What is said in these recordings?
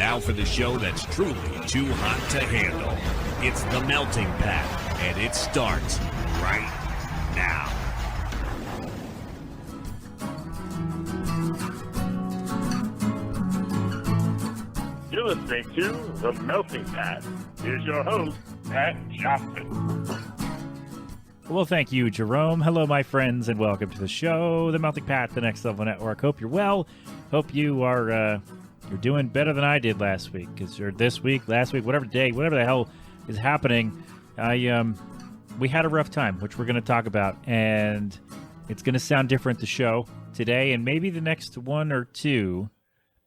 Now for the show that's truly too hot to handle. It's The Melting Pat, and it starts right now. You're listening to The Melting Pat. Here's your host, Pat Johnson. Well, thank you, Jerome. Hello, my friends, and welcome to the show, The Melting Pat, the Next Level Network. Hope you're well. Hope you are you're doing better than I did last week, or this week, last week, whatever day, whatever the hell is happening. We had a rough time, which we're going to talk about, and it's going to sound different the show today, and maybe the next one or two.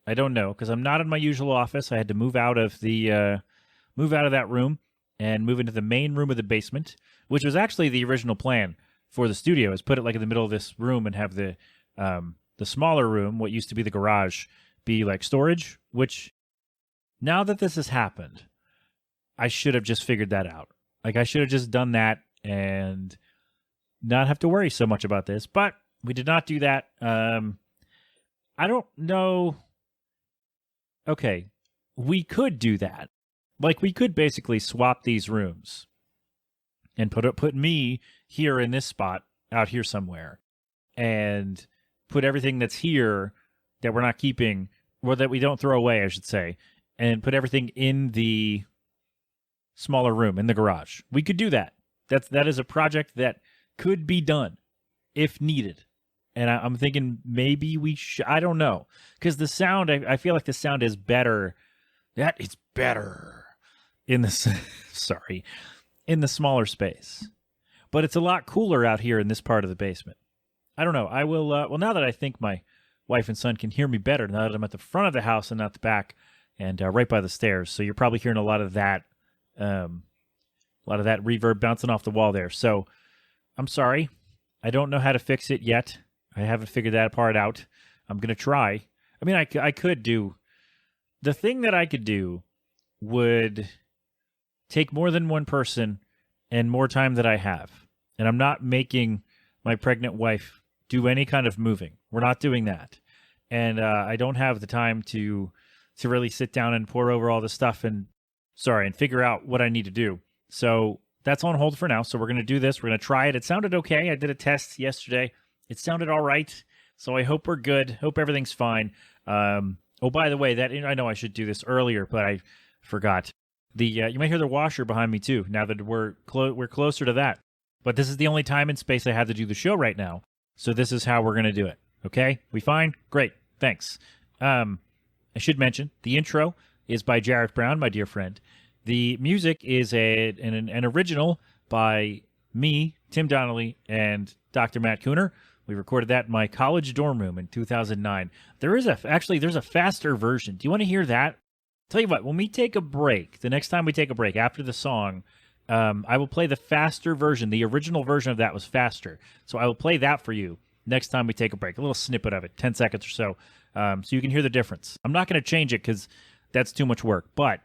I don't know, because I'm not in my usual office. I had to move out of that room and move into the main room of the basement, which was actually the original plan for the studio, is put it like in the middle of this room and have the smaller room, what used to be the garage, be like storage, which now that this has happened, I should have just figured that out. Like, I should have just done that and not have to worry so much about this, but we did not do that. I don't know. Okay, we could do that. Like, we could basically swap these rooms and put me here in this spot out here somewhere, and put everything that's here that we're not keeping, or that we don't throw away, I should say, and put everything in the smaller room in the garage. We could do that. That is a project that could be done if needed. And I'm thinking maybe we should. I don't know, because the sound, I feel like the sound is better. That is better in the in the smaller space, but it's a lot cooler out here in this part of the basement. I don't know. I will. Well, now that I think my wife and son can hear me better, now that I'm at the front of the house and not the back, and right by the stairs, so you're probably hearing a lot of that reverb bouncing off the wall there. So I'm sorry. I don't know how to fix it yet. I haven't figured that part out. I'm going to try. I mean, I could do... The thing that I could do would take more than one person and more time that I have. And I'm not making my pregnant wife do any kind of moving. We're not doing that. And I don't have the time to really sit down and pour over all this stuff and figure out what I need to do. So that's on hold for now. So we're going to do this. We're going to try it. It sounded okay. I did a test yesterday. It sounded all right, so I hope we're good. Hope everything's fine. Oh, by the way, I know I should do this earlier, but I forgot. You may hear the washer behind me too. Now that we're closer to that, but this is the only time and space I have to do the show right now. So this is how we're gonna do it. Okay, we fine? Great, thanks. I should mention the intro is by Jarrett Brown, my dear friend. The music is an original by me, Tim Donnelly, and Dr. Matt Cooner. We recorded that in my college dorm room in 2009. There's a faster version. Do you want to hear that? Tell you what, when we take a break, the next time we take a break after the song, I will play the faster version. The original version of that was faster. So I will play that for you next time we take a break. A little snippet of it, 10 seconds or so, so you can hear the difference. I'm not going to change it because that's too much work, but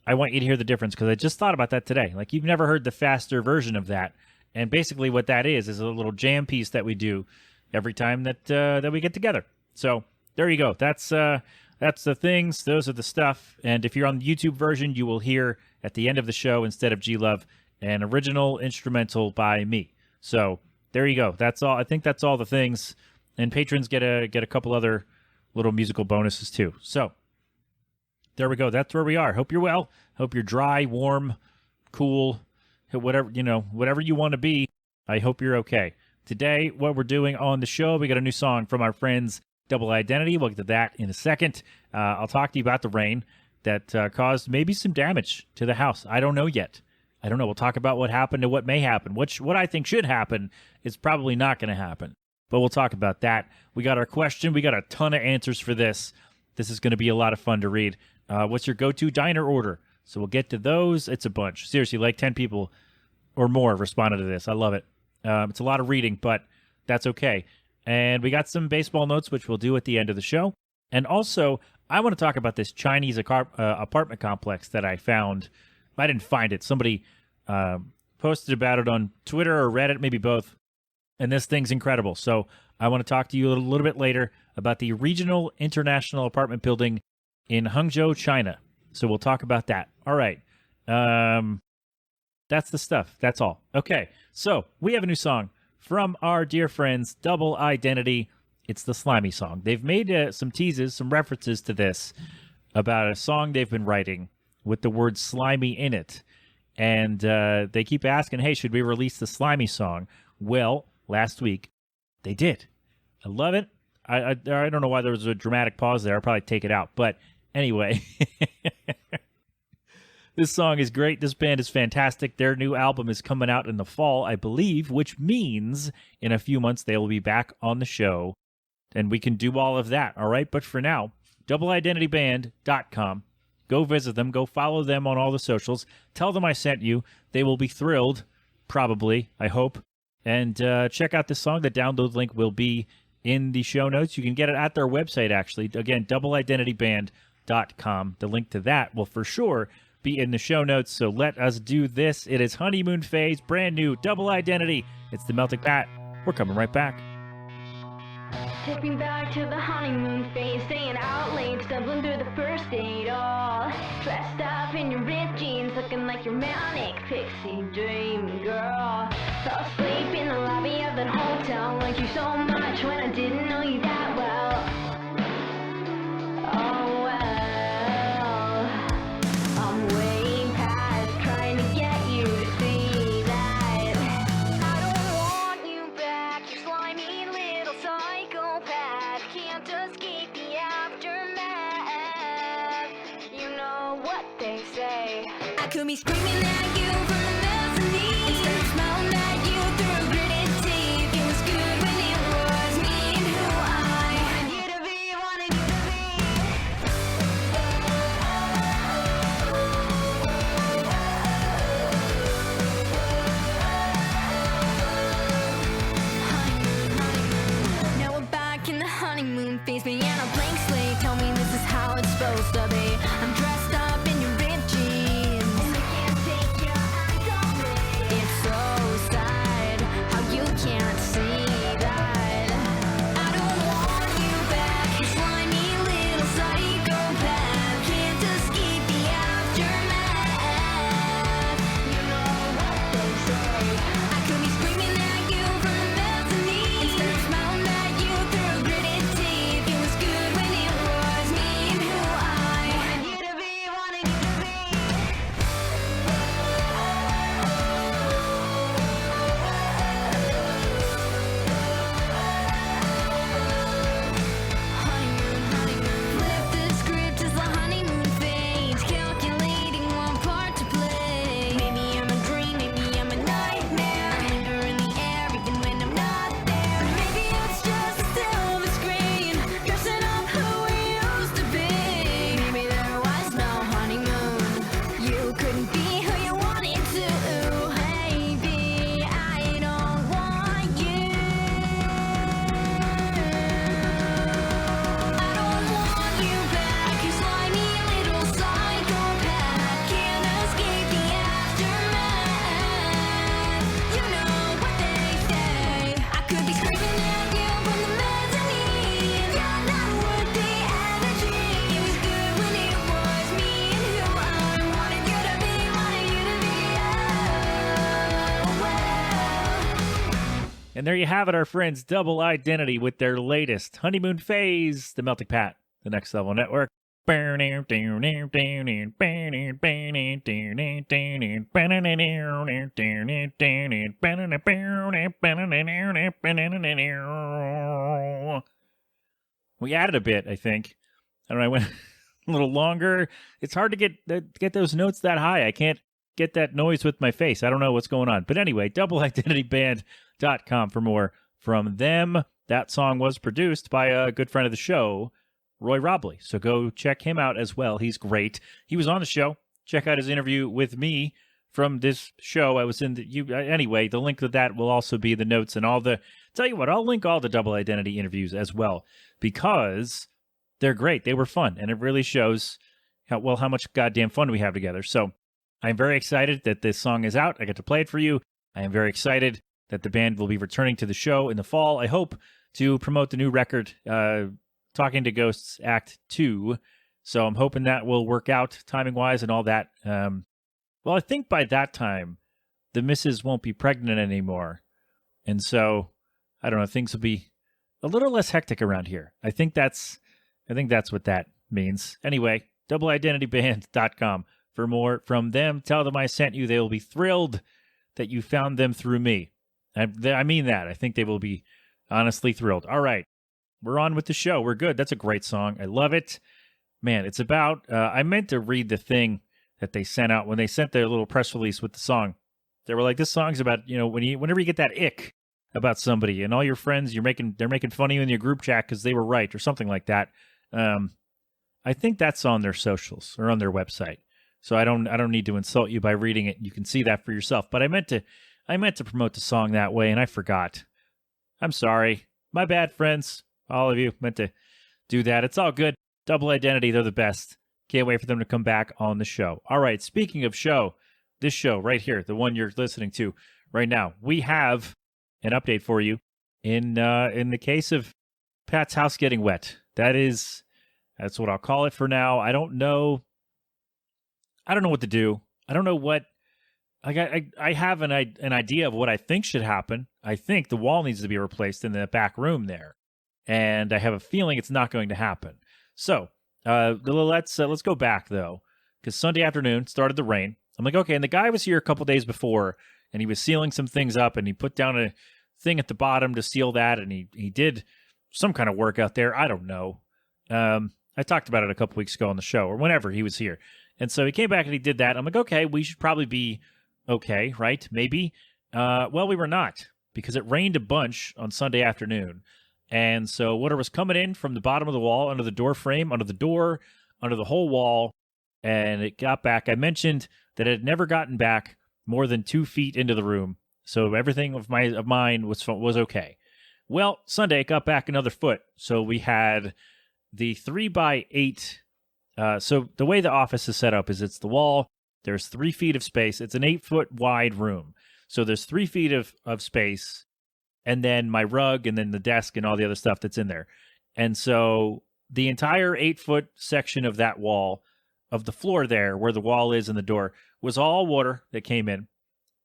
I want you to hear the difference because I just thought about that today. Like, you've never heard the faster version of that. And basically what that is a little jam piece that we do every time that we get together. So there you go. That's the things. Those are the stuff. And if you're on the YouTube version, you will hear at the end of the show, instead of G-Love, an original instrumental by me. So there you go. That's all. I think that's all the things. And patrons get a couple other little musical bonuses too. So there we go. That's where we are. Hope you're well. Hope you're dry, warm, cool. Whatever you want to be, I hope you're okay. Today, what we're doing on the show, we got a new song from our friends Double Identity. We'll get to that in a second. I'll talk to you about the rain that caused maybe some damage to the house. I don't know yet. I don't know. We'll talk about what happened and what may happen. What I think should happen is probably not going to happen. But we'll talk about that. We got our question. We got a ton of answers for this. This is going to be a lot of fun to read. What's your go-to diner order? So we'll get to those. It's a bunch. Seriously, like 10 people or more responded to this. I love it. It's a lot of reading, but that's okay. And we got some baseball notes, which we'll do at the end of the show. And also, I want to talk about this Chinese apartment complex that I found. I didn't find it. Somebody posted about it on Twitter or Reddit, maybe both. And this thing's incredible. So I want to talk to you a little bit later about the Regional International Apartment Building in Hangzhou, China. So we'll talk about that. All right. That's the stuff. That's all. Okay. So we have a new song from our dear friends, Double Identity. It's the Slimy song. They've made some teases, some references to this about a song they've been writing with the word slimy in it. And they keep asking, hey, should we release the Slimy song? Well, last week, they did. I love it. I don't know why there was a dramatic pause there. I'll probably take it out. But anyway, this song is great. This band is fantastic. Their new album is coming out in the fall, I believe, which means in a few months they will be back on the show. And we can do all of that, all right? But for now, doubleidentityband.com. Go visit them. Go follow them on all the socials. Tell them I sent you. They will be thrilled, probably, I hope. And check out this song. The download link will be in the show notes. You can get it at their website, actually. Again, doubleidentityband.com. The link to that will for sure be in the show notes. So let us do this. It is Honeymoon Phase, brand new Double Identity. It's the Melting Pat. We're coming right back. Take me back to the honeymoon phase, staying out late, stumbling through the first date all dressed up in your ripped jeans, looking like your manic pixie dream girl. Fell asleep in the lobby of that hotel, like you so much when I didn't know you that well. Oh well, I'm way past trying to get you to see that I don't want you back, you slimy little psychopath. Can't escape the aftermath. You know what they say. I could be screaming at you from the mezzanine instead of smiling at you through gritted teeth. It was good when it was me and who I wanted you to be, wanted you to be. Now we're back in the honeymoon phase, being on a blank slate. Tell me this is how it's supposed to be. I'm dressed up in your ripped jeans, and I can't take your eyes off me. It's so sad how you can't see that I don't want you back, you slimy little psychopath. Can't escape the aftermath. You know what they say. I could be screaming at you from the mezzanine instead of smiling at you through gritted teeth. It was good when it was me and who I wanted you to be, wanted you to be. Honeymoon, honeymoon. Flip the script as the honeymoon fades, calculating one part to play. Maybe I'm a dream, maybe I'm a nightmare. I linger in the air even when I'm not there. Maybe it's just a silver screen, dressing up who we used to be. Maybe there was no honeymoon. You couldn't be who you wanted to. Maybe I don't want you. I don't want you back, you slimy little psychopath. Can't escape the aftermath. You know what they say. I could be screaming at you from the mezzanine. You're not worth the energy. It was good when it was me and who I wanted you to be, wanted you to be. Oh well. And there you have it, our friends, Double Identity with their latest Honeymoon Phase, the Melting Pat, the Next Level Network. We added a bit, I think. I don't know, I went a little longer. It's hard to get those notes that high. I can't get that noise with my face. I don't know what's going on. But anyway, doubleidentityband.com for more from them. That song was produced by a good friend of the show, Roy Robley. So go check him out as well. He's great. He was on the show. Check out his interview with me from this show. I was in anyway, the link to that will also be the notes and all the, tell you what, I'll link all the Double Identity interviews as well because they're great. They were fun. And it really shows how much goddamn fun we have together. So I'm very excited that this song is out. I get to play it for you. I am very excited that the band will be returning to the show in the fall. I hope to promote the new record, Talking to Ghosts Act 2. So I'm hoping that will work out timing-wise and all that. Well, I think by that time, the missus won't be pregnant anymore. And so, I don't know, things will be a little less hectic around here. I think that's what that means. Anyway, doubleidentityband.com for more from them. Tell them I sent you. They will be thrilled that you found them through me. I mean that. I think they will be honestly thrilled. All right. We're on with the show. We're good. That's a great song. I love it. Man, it's about, I meant to read the thing that they sent out when they sent their little press release with the song. They were like, this song's about, whenever you get that ick about somebody and all your friends, they're making fun of you in your group chat because they were right or something like that. I think that's on their socials or on their website. So I don't need to insult you by reading it. You can see that for yourself. But I meant to promote the song that way, and I forgot. I'm sorry. My bad, friends. All of you meant to do that. It's all good. Double Identity, they're the best. Can't wait for them to come back on the show. All right, speaking of show, this show right here, the one you're listening to right now, we have an update for you in the case of Pat's house getting wet. That's what I'll call it for now. I don't know what to do. I don't know what. I have an idea of what I think should happen. I think the wall needs to be replaced in the back room there, and I have a feeling it's not going to happen. So let's go back though, because Sunday afternoon started the rain. I'm like, okay, and the guy was here a couple days before, and he was sealing some things up, and he put down a thing at the bottom to seal that, and he did some kind of work out there. I don't know. I talked about it a couple weeks ago on the show or whenever he was here. And so he came back and he did that. I'm like, okay, we should probably be okay, right? Maybe. Well, we were not, because it rained a bunch on Sunday afternoon. And so water was coming in from the bottom of the wall, under the door frame, under the door, under the whole wall, and it got back. I mentioned that it had never gotten back more than 2 feet into the room, so everything of mine was okay. Well, Sunday it got back another foot, so we had the 3x8. So the way the office is set up is it's the wall. There's 3 feet of space. It's an 8-foot wide room, so there's 3 feet of space. And then my rug, and then the desk, and all the other stuff that's in there. And so the entire 8-foot section of that wall, of the floor there, where the wall is and the door, was all water that came in,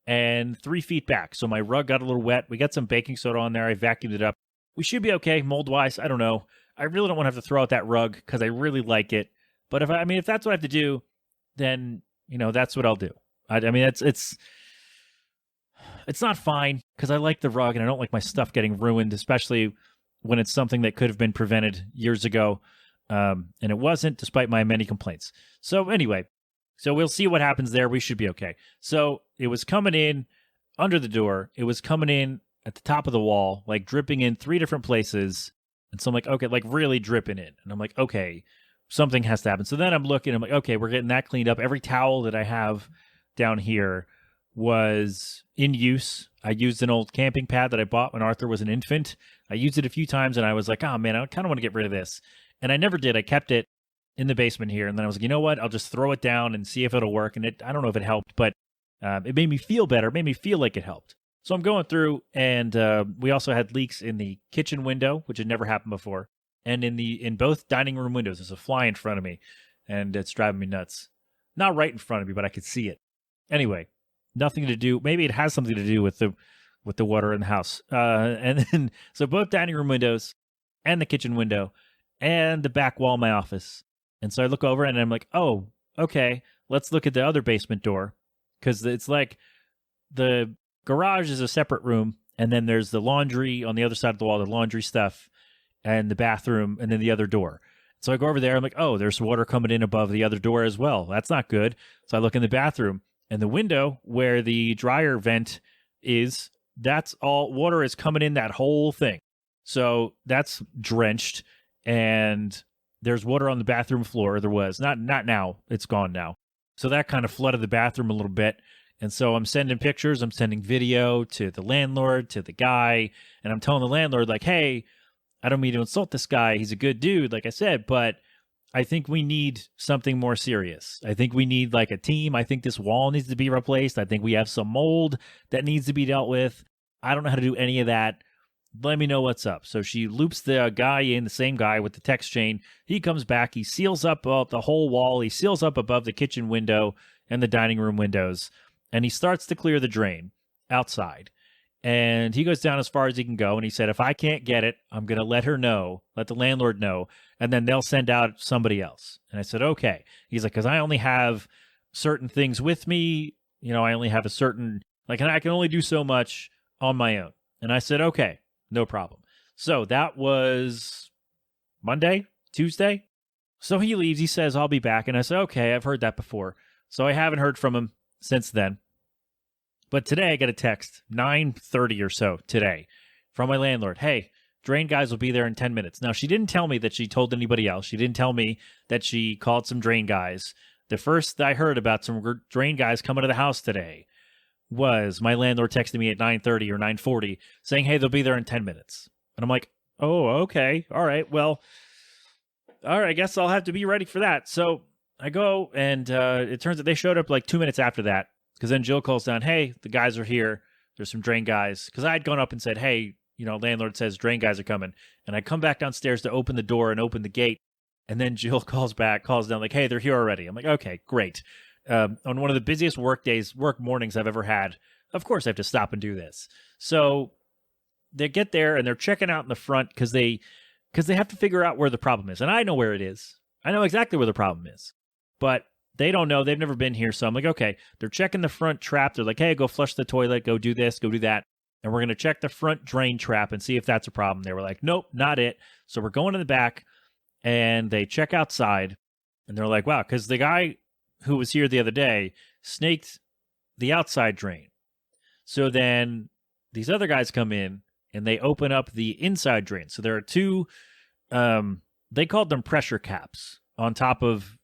and 3 feet back. So my rug got a little wet. We got some baking soda on there. I vacuumed it up. We should be okay, mold-wise. I don't know. I really don't want to have to throw out that rug because I really like it. But if that's what I have to do, then that's what I'll do. It's not fine because I like the rug and I don't like my stuff getting ruined, especially when it's something that could have been prevented years ago. And it wasn't, despite my many complaints. So anyway, we'll see what happens there. We should be okay. So it was coming in under the door. It was coming in at the top of the wall, like dripping in 3 different places. And so I'm like, okay, like really dripping in. And I'm like, okay, something has to happen. So then I'm looking, I'm like, okay, we're getting that cleaned up. Every towel that I have down here was in use. I used an old camping pad that I bought when Arthur was an infant. I used it a few times and I was like, oh man, I kind of want to get rid of this. And I never did. I kept it in the basement here. And then I was like, you know what? I'll just throw it down and see if it'll work. And I don't know if it helped, but it made me feel better. It made me feel like it helped. So I'm going through, and we also had leaks in the kitchen window, which had never happened before. And in both dining room windows, there's a fly in front of me, and it's driving me nuts. Not right in front of me, but I could see it. Anyway, nothing to do. Maybe it has something to do with the water in the house. And then so both dining room windows, and the kitchen window, and the back wall of my office. And so I look over and I'm like, oh, okay, let's look at the other basement door, because it's like the garage is a separate room, and then there's the laundry on the other side of the wall, the laundry stuff, and the bathroom, and then the other door. So I go over there. I'm like, oh, there's water coming in above the other door as well. That's not good. So I look in the bathroom, and the window where the dryer vent is, that's all water is coming in that whole thing. So that's drenched, and there's water on the bathroom floor. There was not now. It's gone now. So that kind of flooded the bathroom a little bit. And so I'm sending pictures, I'm sending video to the landlord, to the guy, and I'm telling the landlord, like, hey, I don't mean to insult this guy. He's a good dude, like I said, but I think we need something more serious. I think we need like a team. I think this wall needs to be replaced. I think we have some mold that needs to be dealt with. I don't know how to do any of that. let me know what's up. So she loops the guy in, the same guy with the text chain. He comes back. He seals up the whole wall. He seals up above the kitchen window and the dining room windows. And he starts to clear the drain outside. And he goes down as far as he can go. And he said, if I can't get it, I'm going to let the landlord know, and then they'll send out somebody else. And I said, okay. He's like, because I only have certain things with me. I only have a certain, and I can only do so much on my own. And I said, okay, no problem. So that was Monday, Tuesday. So he leaves. He says, I'll be back. And I said, okay, I've heard that before. So I haven't heard from him since then. But today I got a text, 9:30 or so today, from my landlord. Hey, drain guys will be there in 10 minutes. Now, she didn't tell me that she told anybody else. She didn't tell me that she called some drain guys. The first I heard about some drain guys coming to the house today was my landlord texting me at 9:30 or 9:40 saying, hey, they'll be there in 10 minutes. And I'm like, oh, okay. All right. Well, all right. I guess I'll have to be ready for that. So I go, and it turns out they showed up like 2 minutes after that. Because then Jill calls down, hey, the guys are here. There's some drain guys. Because I had gone up and said, hey, landlord says drain guys are coming. And I come back downstairs to open the door and open the gate. And then Jill calls down like, hey, they're here already. I'm like, okay, great. On one of the busiest work mornings I've ever had, of course I have to stop and do this. So they get there and they're checking out in the front because they have to figure out where the problem is. And I know where it is. I know exactly where the problem is. But they don't know. They've never been here. So I'm like, okay, they're checking the front trap. They're like, hey, go flush the toilet, go do this, go do that. And we're going to check the front drain trap and see if that's a problem. They were like, nope, not it. So we're going to the back, and they check outside, and they're like, wow, because the guy who was here the other day snaked the outside drain. So then these other guys come in, and they open up the inside drain. So there are two, they called them pressure caps on top of,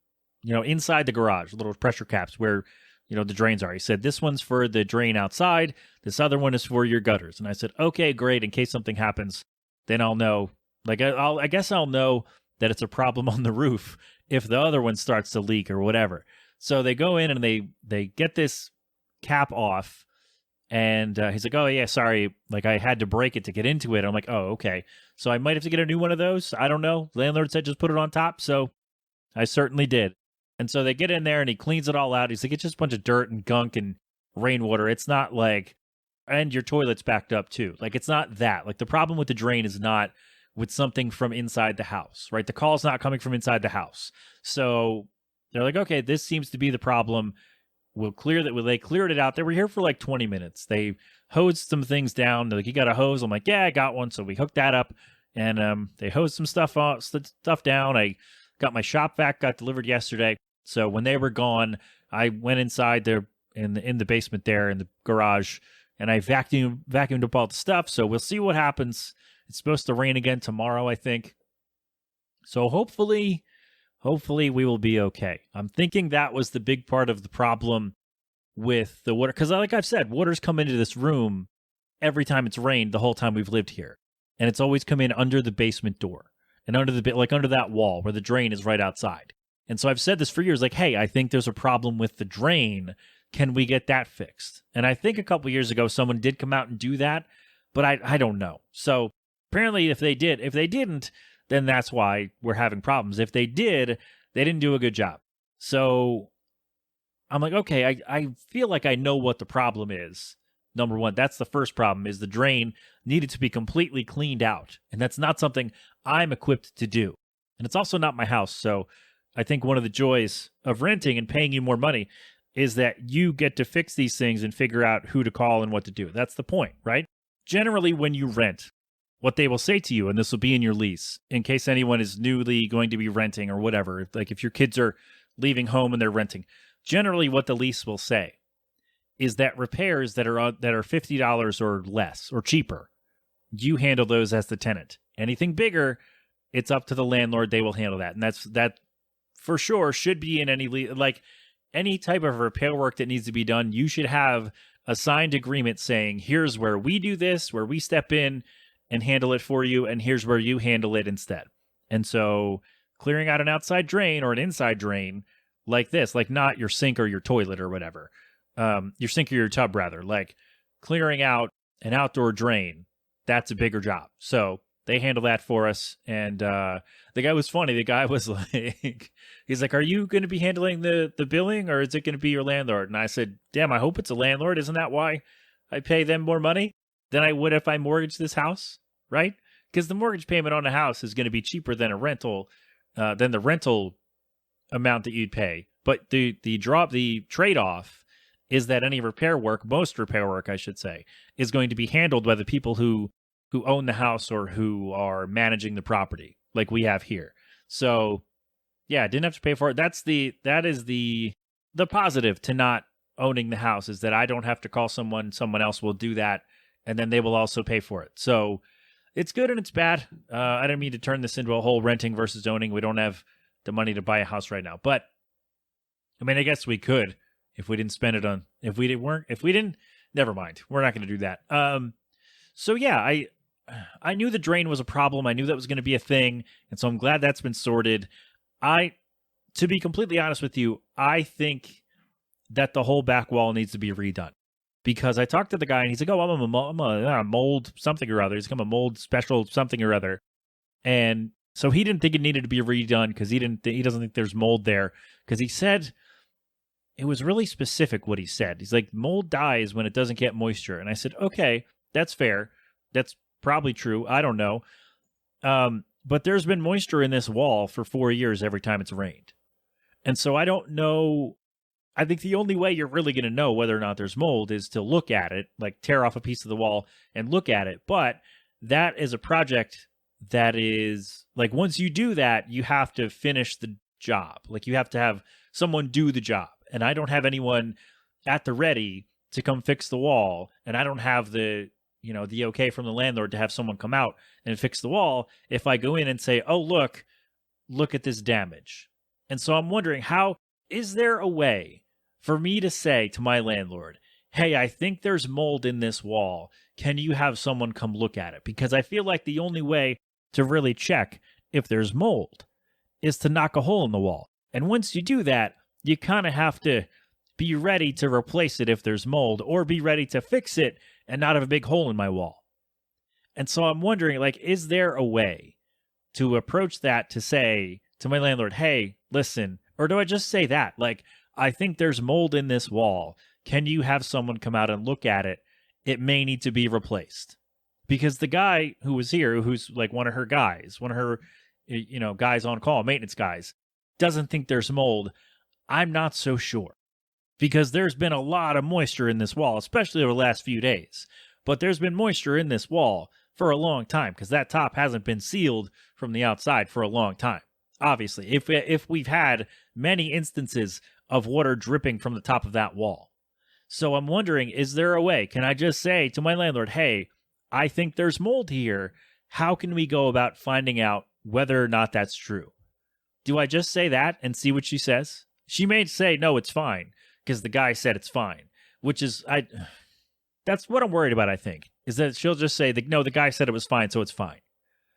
inside the garage, little pressure caps where, the drains are. He said, this one's for the drain outside. This other one is for your gutters. And I said, okay, great. In case something happens, then I'll know. I guess I'll know that it's a problem on the roof if the other one starts to leak or whatever. So they go in and they get this cap off. And he's like, oh, yeah, sorry. I had to break it to get into it. I'm like, oh, okay. So I might have to get a new one of those. I don't know. Landlord said just put it on top. So I certainly did. And so they get in there and he cleans it all out. He's like, it's just a bunch of dirt and gunk and rainwater. It's not and your toilet's backed up too. It's not that. The problem with the drain is not with something from inside the house, right? The call's not coming from inside the house. So they're like, okay, this seems to be the problem. We'll clear that. They cleared it out. They were here for 20 minutes. They hosed some things down. They're like, you got a hose? I'm like, yeah, I got one. So we hooked that up, and they hosed some stuff down. I got my shop vac, got delivered yesterday. So when they were gone, I went inside there in the basement there in the garage, and I vacuumed up all the stuff. So we'll see what happens. It's supposed to rain again tomorrow, I think. So hopefully we will be okay. I'm thinking that was the big part of the problem with the water. Because like I've said, water's come into this room every time it's rained the whole time we've lived here. And it's always come in under the basement door and under that wall where the drain is right outside. And so I've said this for years, hey, I think there's a problem with the drain. Can we get that fixed? And I think a couple years ago, someone did come out and do that, but I don't know. So apparently if they didn't, then that's why we're having problems. If they did, they didn't do a good job. So I'm like, okay, I feel like I know what the problem is. Number one, that's the first problem, is the drain needed to be completely cleaned out. And that's not something I'm equipped to do. And it's also not my house. So I think one of the joys of renting and paying you more money is that you get to fix these things and figure out who to call and what to do. That's the point, right? Generally, when you rent, what they will say to you, and this will be in your lease, in case anyone is newly going to be renting or whatever, if your kids are leaving home and they're renting, generally what the lease will say is that repairs that are $50 or less or cheaper, you handle those as the tenant. Anything bigger, it's up to the landlord. They will handle that. And that for sure should be in any any type of repair work that needs to be done. You should have a signed agreement saying, here's where we do this, where we step in and handle it for you, and here's where you handle it instead. And so clearing out an outside drain or an inside drain like this, not your sink or your toilet or whatever, your sink or your tub rather, clearing out an outdoor drain, that's a bigger job. So they handle that for us. And the guy was funny. The guy was like, he's like, are you going to be handling the billing, or is it going to be your landlord? And I said, damn, I hope it's a landlord. Isn't that why I pay them more money than I would if I mortgaged this house? Right? Because the mortgage payment on a house is going to be cheaper than than the rental amount that you'd pay. But the trade-off is that any repair work, most repair work, I should say, is going to be handled by the people who own the house or who are managing the property, like we have here. So, yeah, didn't have to pay for it. That is the positive to not owning the house, is that I don't have to call someone else will do that, and then they will also pay for it. So it's good and it's bad. I don't mean to turn this into a whole renting versus owning. We don't have the money to buy a house right now, but I mean, I guess we could if we didn't spend it on, never mind. We're not going to do that. So yeah, I knew the drain was a problem. I knew that was going to be a thing. And so I'm glad that's been sorted. To be completely honest with you, I think that the whole back wall needs to be redone, because I talked to the guy and he's like, oh, I'm a mold something or other. He's become a mold special something or other. And so he didn't think it needed to be redone because he doesn't think there's mold there, because he said, it was really specific what he said. He's like, mold dies when it doesn't get moisture. And I said, okay, that's fair. That's probably true. I don't know. But there's been moisture in this wall for 4 years every time it's rained. And so I don't know. I think the only way you're really going to know whether or not there's mold is to look at it, like tear off a piece of the wall and look at it. But that is a project that is like, once you do that, you have to finish the job. Like, you have to have someone do the job. And I don't have anyone at the ready to come fix the wall. And I don't have the okay from the landlord to have someone come out and fix the wall if I go in and say, oh, look at this damage. And so I'm wondering, is there a way for me to say to my landlord, hey, I think there's mold in this wall. Can you have someone come look at it? Because I feel like the only way to really check if there's mold is to knock a hole in the wall. And once you do that, you kind of have to be ready to replace it if there's mold, or be ready to fix it and not have a big hole in my wall. And so I'm wondering, like, is there a way to approach that, to say to my landlord, hey, listen, or do I just say that? Like, I think there's mold in this wall. Can you have someone come out and look at it? It may need to be replaced. Because the guy who was here, who's like one of her guys on call, maintenance guys, doesn't think there's mold. I'm not so sure, because there's been a lot of moisture in this wall, especially over the last few days. But there's been moisture in this wall for a long time, because that top hasn't been sealed from the outside for a long time. Obviously, if we've had many instances of water dripping from the top of that wall. So I'm wondering, is there a way? Can I just say to my landlord, hey, I think there's mold here. How can we go about finding out whether or not that's true? Do I just say that and see what she says? She may say, no, it's fine, because the guy said it's fine, which is, that's what I'm worried about, I think, is that she'll just say, no, the guy said it was fine, so it's fine.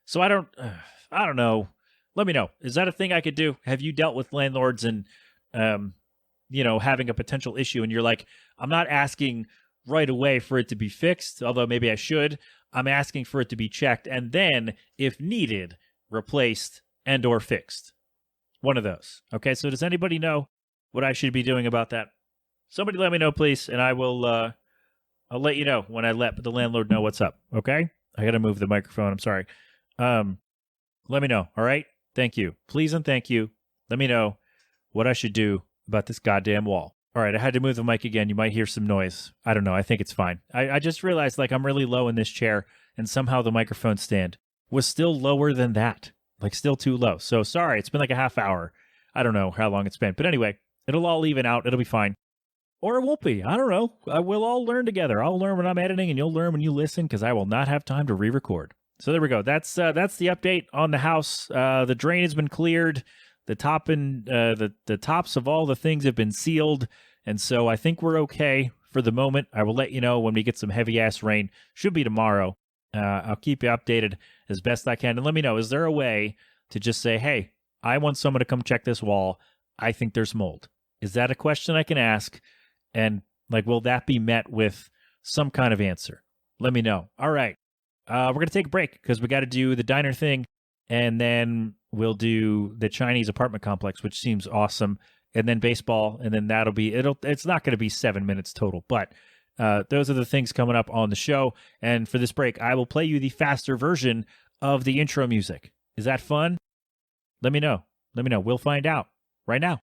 So I don't know. Let me know. Is that a thing I could do? Have you dealt with landlords and, having a potential issue, and you're like, I'm not asking right away for it to be fixed, although maybe I should. I'm asking for it to be checked, and then, if needed, replaced and or fixed. One of those. Okay, so does anybody know what I should be doing about that? Somebody let me know, please, and I will, I'll let you know when I let the landlord know what's up, okay? I gotta move the microphone, I'm sorry. Let me know, all right? Thank you. Please and thank you. Let me know what I should do about this goddamn wall. All right, I had to move the mic again. You might hear some noise. I don't know. I think it's fine. I just realized, like, I'm really low in this chair, and somehow the microphone stand was still lower than that. Like, still too low. So, sorry. It's been like a half hour. I don't know how long it's been. But anyway, it'll all even out. It'll be fine. Or it won't be. I don't know. We'll all learn together. I'll learn when I'm editing, and you'll learn when you listen, because I will not have time to re-record. So there we go. That's the update on the house. The drain has been cleared. The top and the tops of all the things have been sealed, and so I think we're okay for the moment. I will let you know when we get some heavy ass rain. Should be tomorrow. I'll keep you updated as best I can, and let me know, is there a way to just say, hey, I want someone to come check this wall. I think there's mold. Is that a question I can ask? And, like, will that be met with some kind of answer? Let me know. All right. we're going to take a break because we got to do the diner thing, and then we'll do the Chinese apartment complex, which seems awesome, and then baseball, and then it's not going to be 7 minutes total, but those are the things coming up on the show. And for this break, I will play you the faster version of the intro music. Is that fun? Let me know. We'll find out right now.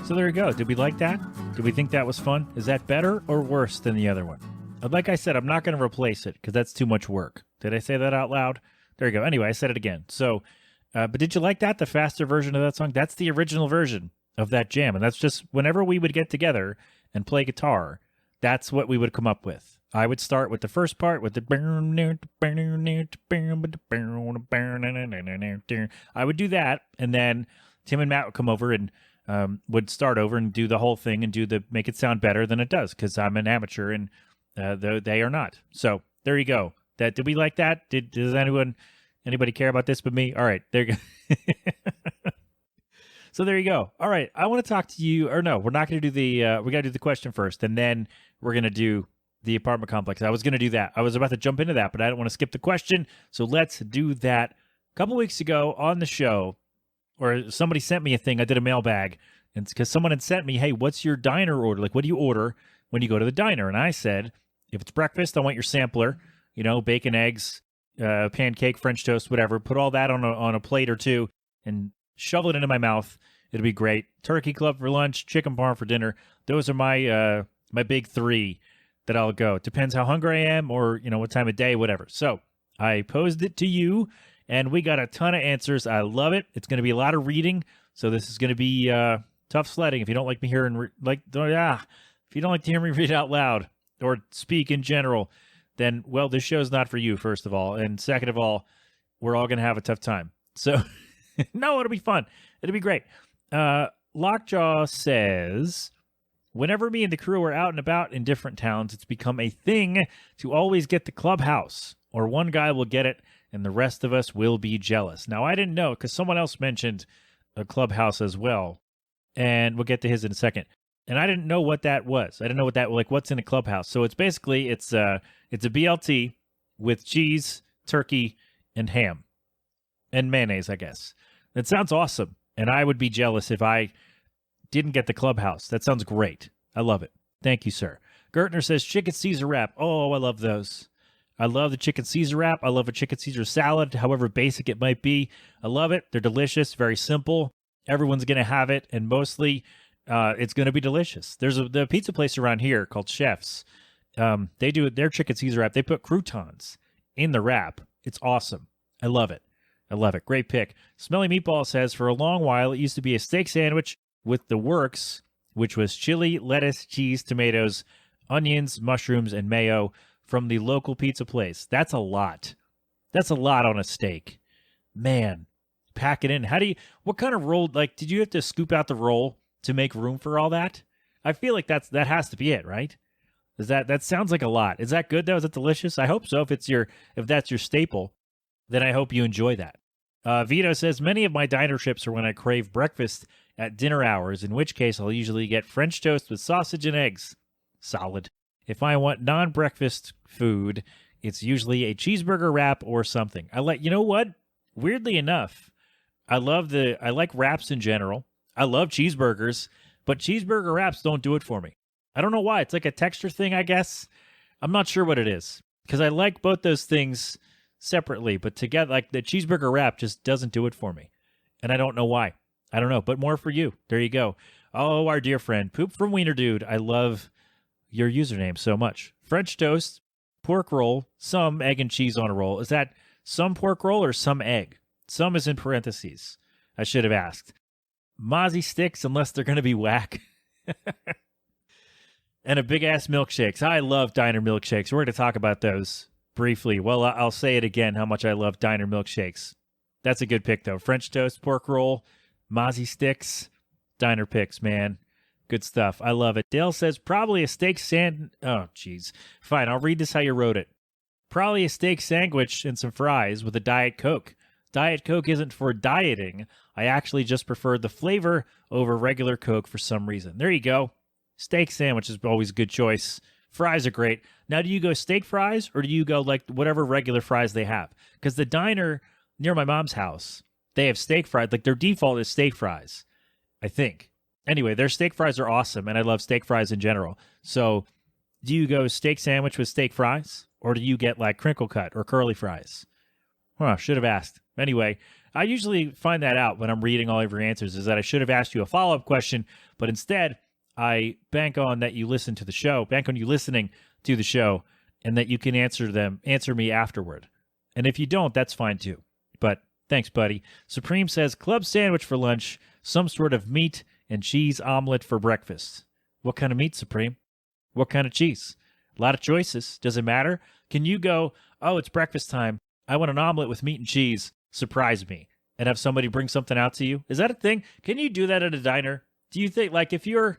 So there you go. Did we like that? Did we think that was fun? Is that better or worse than the other one? Like I said, I'm not going to replace it because that's too much work. Did I say that out loud? There you go. Anyway, I said it again. So, but did you like that? The faster version of that song? That's the original version of that jam. And that's just whenever we would get together and play guitar, that's what we would come up with. I would start with the first part with the I would do that, and then Tim and Matt would come over and would start over and do the whole thing and make it sound better than it does because I'm an amateur and they are not. So there you go. Did we like that? Does anybody care about this but me? All right, there you go. So there you go. All right, I want to talk to you. Or no, we're not going to do we got to do the question first, and then we're going to do the apartment complex. I was going to do that. I was about to jump into that, but I don't want to skip the question. So let's do that. A couple weeks ago on the show, or somebody sent me a thing. I did a mailbag, and it's because someone had sent me, hey, what's your diner order? Like, what do you order when you go to the diner? And I said, if it's breakfast, I want your sampler, bacon, eggs, pancake, French toast, whatever. Put all that on a plate or two and shovel it into my mouth. It'll be great. Turkey club for lunch, chicken parm for dinner. Those are my my big three that I'll go. It depends how hungry I am or, what time of day, whatever. So I posed it to you, and we got a ton of answers. I love it. It's going to be a lot of reading, so this is going to be tough sledding. If you don't like me hearing, if you don't like to hear me read out loud or speak in general, then, well, this show's not for you, first of all. And second of all, we're all going to have a tough time. So, no, it'll be fun. It'll be great. Lockjaw says, whenever me and the crew are out and about in different towns, it's become a thing to always get the clubhouse, or one guy will get it and the rest of us will be jealous. Now, I didn't know because someone else mentioned a clubhouse as well, and we'll get to his in a second. And I didn't know what that was. I didn't know what's in a clubhouse. So it's basically, it's a BLT with cheese, turkey, and ham. And mayonnaise, I guess. That sounds awesome. And I would be jealous if I didn't get the clubhouse. That sounds great. I love it. Thank you, sir. Gertner says chicken Caesar wrap. Oh, I love those. I love the chicken Caesar wrap. I love a chicken Caesar salad, however basic it might be. I love it. They're delicious, very simple. Everyone's going to have it, and mostly it's going to be delicious. There's the pizza place around here called Chef's. They do their chicken Caesar wrap. They put croutons in the wrap. It's awesome. I love it. I love it. Great pick. Smelly Meatball says, for a long while, it used to be a steak sandwich with the works, which was chili, lettuce, cheese, tomatoes, onions, mushrooms, and mayo from the local pizza place. That's a lot. That's a lot on a steak. Man, pack it in. What kind of roll, did you have to scoop out the roll to make room for all that? I feel like that has to be it, right? That sounds like a lot. Is that good though? Is it delicious? I hope so. If that's your staple, then I hope you enjoy that. Vito says, many of my diner trips are when I crave breakfast at dinner hours, in which case I'll usually get French toast with sausage and eggs. Solid. If I want non-breakfast food, it's usually a cheeseburger wrap or something. You know what? Weirdly enough, I like wraps in general. I love cheeseburgers, but cheeseburger wraps don't do it for me. I don't know why. It's like a texture thing, I guess. I'm not sure what it is, because I like both those things separately, but together, like the cheeseburger wrap just doesn't do it for me. And I don't know why. I don't know, but more for you. There you go. Oh, our dear friend, Poop from Wiener Dude. I love your username so much. French toast, pork roll, some egg and cheese on a roll. Is that some pork roll or some egg? Some is in parentheses. I should have asked. Mozzie sticks, unless they're going to be whack. And a big-ass milkshakes. I love diner milkshakes. We're going to talk about those briefly. Well, I'll say it again, how much I love diner milkshakes. That's a good pick, though. French toast, pork roll, Mozzie sticks, diner picks, man. Good stuff. I love it. Dale says, probably a steak Oh, jeez. Fine, I'll read this how you wrote it. Probably a steak sandwich and some fries with a Diet Coke. Diet Coke isn't for dieting. I actually just prefer the flavor over regular Coke for some reason. There you go. Steak sandwich is always a good choice. Fries are great. Now, do you go steak fries or do you go like whatever regular fries they have? Because the diner near my mom's house, they have steak fries. Like their default is steak fries, I think. Anyway, their steak fries are awesome, and I love steak fries in general. So do you go steak sandwich with steak fries or do you get like crinkle cut or curly fries? Should have asked. Anyway, I usually find that out when I'm reading all of your answers is that I should have asked you a follow-up question, but instead I bank on that you listen to the show, bank on you listening to the show, and that you can answer me afterward. And if you don't, that's fine too. But thanks, buddy. Supreme says, club sandwich for lunch, some sort of meat and cheese omelet for breakfast. What kind of meat, Supreme? What kind of cheese? A lot of choices. Does it matter? Can you go, oh, it's breakfast time. I want an omelet with meat and cheese. Surprise me. And have somebody bring something out to you? Is that a thing? Can you do that at a diner? Do you think, like, if you're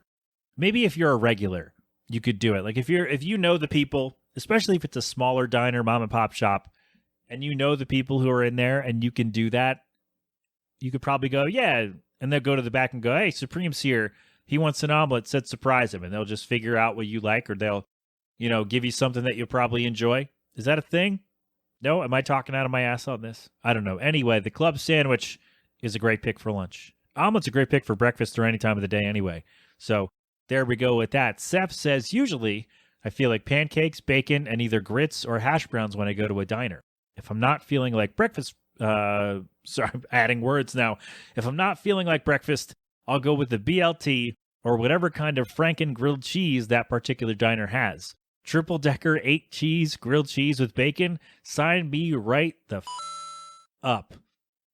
a regular, you could do it. Like, if you know the people, especially if it's a smaller diner, mom and pop shop, and you know the people who are in there and you can do that, you could probably go, yeah, and they'll go to the back and go, hey, Supreme's here. He wants an omelet. Said surprise him. And they'll just figure out what you like, or they'll, give you something that you'll probably enjoy. Is that a thing? No? Am I talking out of my ass on this? I don't know. Anyway, the club sandwich is a great pick for lunch. Omelet's a great pick for breakfast or any time of the day anyway. So there we go with that. Seth says, usually I feel like pancakes, bacon, and either grits or hash browns when I go to a diner. If I'm not feeling like breakfast, sorry, I'm adding words now. If I'm not feeling like breakfast, I'll go with the BLT or whatever kind of Franken grilled cheese that particular diner has. Triple decker 8 cheese grilled cheese with bacon. Sign me right the up.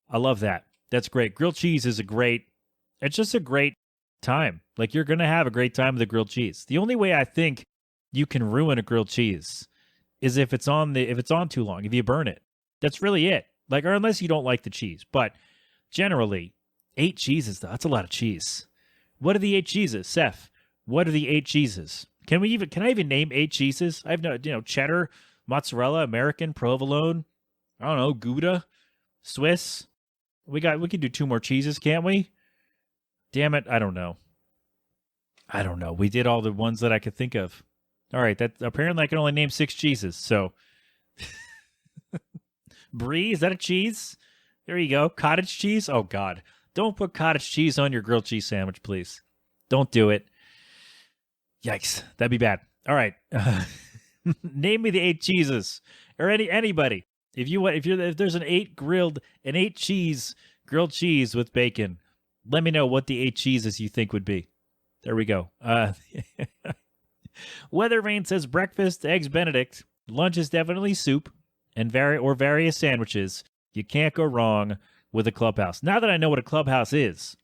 I love that. That's great. Grilled cheese is it's just a great time. Like, you're going to have a great time with the grilled cheese. The only way I think you can ruin a grilled cheese is if it's on too long, if you burn it. That's really it. Like, or unless you don't like the cheese. But generally, 8 cheeses, though, that's a lot of cheese. What are the 8 cheeses? Seth, what are the 8 cheeses? Can I even name 8 cheeses? I have no, cheddar, mozzarella, American, provolone, I don't know, Gouda, Swiss. We can do 2 more cheeses, can't we? Damn it, I don't know. We did all the ones that I could think of. All right, that apparently I can only name 6 cheeses. So Brie, is that a cheese? There you go. Cottage cheese? Oh God. Don't put cottage cheese on your grilled cheese sandwich, please. Don't do it. Yikes, that'd be bad. All right, name me the 8 cheeses, or anybody. If there's an 8 cheese grilled cheese with bacon, let me know what the 8 cheeses you think would be. There we go. Weather Rain says breakfast eggs Benedict, lunch is definitely soup, and various sandwiches. You can't go wrong with a clubhouse. Now that I know what a clubhouse is,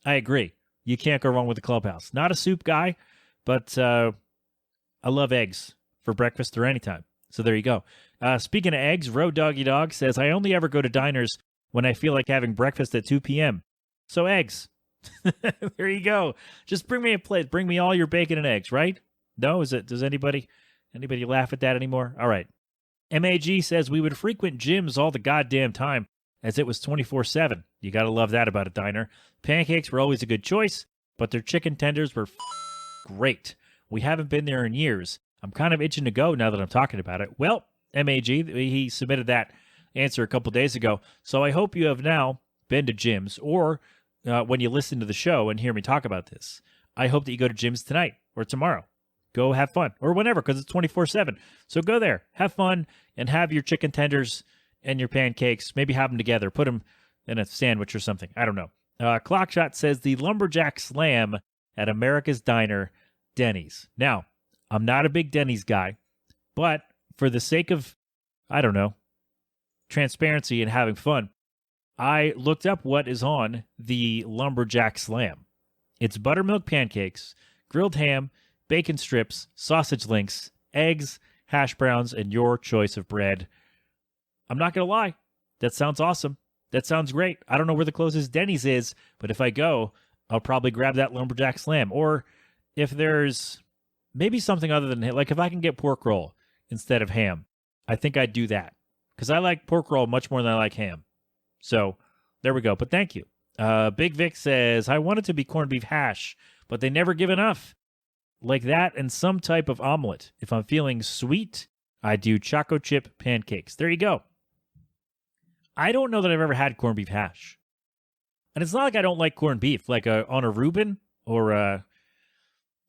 I agree. You can't go wrong with a clubhouse. Not a soup guy. But I love eggs for breakfast or anytime. So there you go. Speaking of eggs, Road Doggy Dog says, I only ever go to diners when I feel like having breakfast at 2 p.m. So eggs. There you go. Just bring me a plate. Bring me all your bacon and eggs, right? No? Does anybody laugh at that anymore? All right. MAG says, we would frequent gyms all the goddamn time as it was 24/7. You got to love that about a diner. Pancakes were always a good choice, but their chicken tenders were great. We haven't been there in years. I'm kind of itching to go now that I'm talking about it. Well, MAG, he submitted that answer a couple days ago. So I hope you have now been to gyms, or when you listen to the show and hear me talk about this, I hope that you go to gyms tonight or tomorrow. Go have fun, or whenever, because it's 24/7. So go there, have fun, and have your chicken tenders and your pancakes. Maybe have them together. Put them in a sandwich or something. I don't know. Clockshot says the Lumberjack Slam at America's Diner, Denny's. Now, I'm not a big Denny's guy, but for the sake of, I don't know, transparency and having fun, I looked up what is on the Lumberjack Slam. It's buttermilk pancakes, grilled ham, bacon strips, sausage links, eggs, hash browns, and your choice of bread. I'm not going to lie. That sounds awesome. That sounds great. I don't know where the closest Denny's is, but if I go, I'll probably grab that Lumberjack Slam. Or if there's maybe something other than, like if I can get pork roll instead of ham, I think I'd do that. Because I like pork roll much more than I like ham. So there we go. But thank you. Big Vic says, I want it to be corned beef hash, but they never give enough. Like that and some type of omelet. If I'm feeling sweet, I do choco chip pancakes. There you go. I don't know that I've ever had corned beef hash. And it's not like I don't like corned beef, like on a Reuben or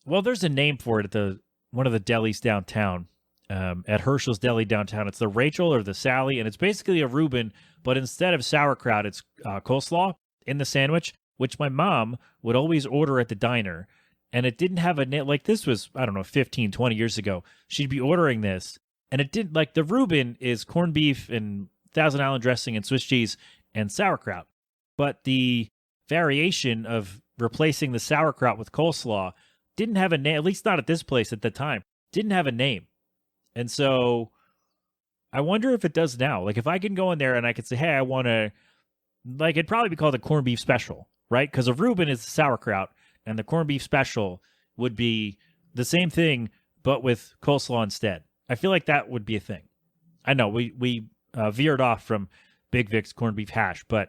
well, there's a name for it at one of the delis downtown, at Herschel's Deli downtown. It's the Rachel or the Sally, and it's basically a Reuben, but instead of sauerkraut, it's coleslaw in the sandwich, which my mom would always order at the diner. And it didn't have a name. Like, this was, I don't know, 15, 20 years ago. She'd be ordering this, and it didn't, like, the Reuben is corned beef and Thousand Island dressing and Swiss cheese and sauerkraut. But the variation of replacing the sauerkraut with coleslaw didn't have a name, at least not at this place at the time, didn't have a name. And so I wonder if it does now. Like, if I can go in there and I could say, hey, I want to, like, it'd probably be called a corned beef special, right? Because a Reuben is sauerkraut, and the corned beef special would be the same thing, but with coleslaw instead. I feel like that would be a thing. I know we veered off from Big Vic's corned beef hash, but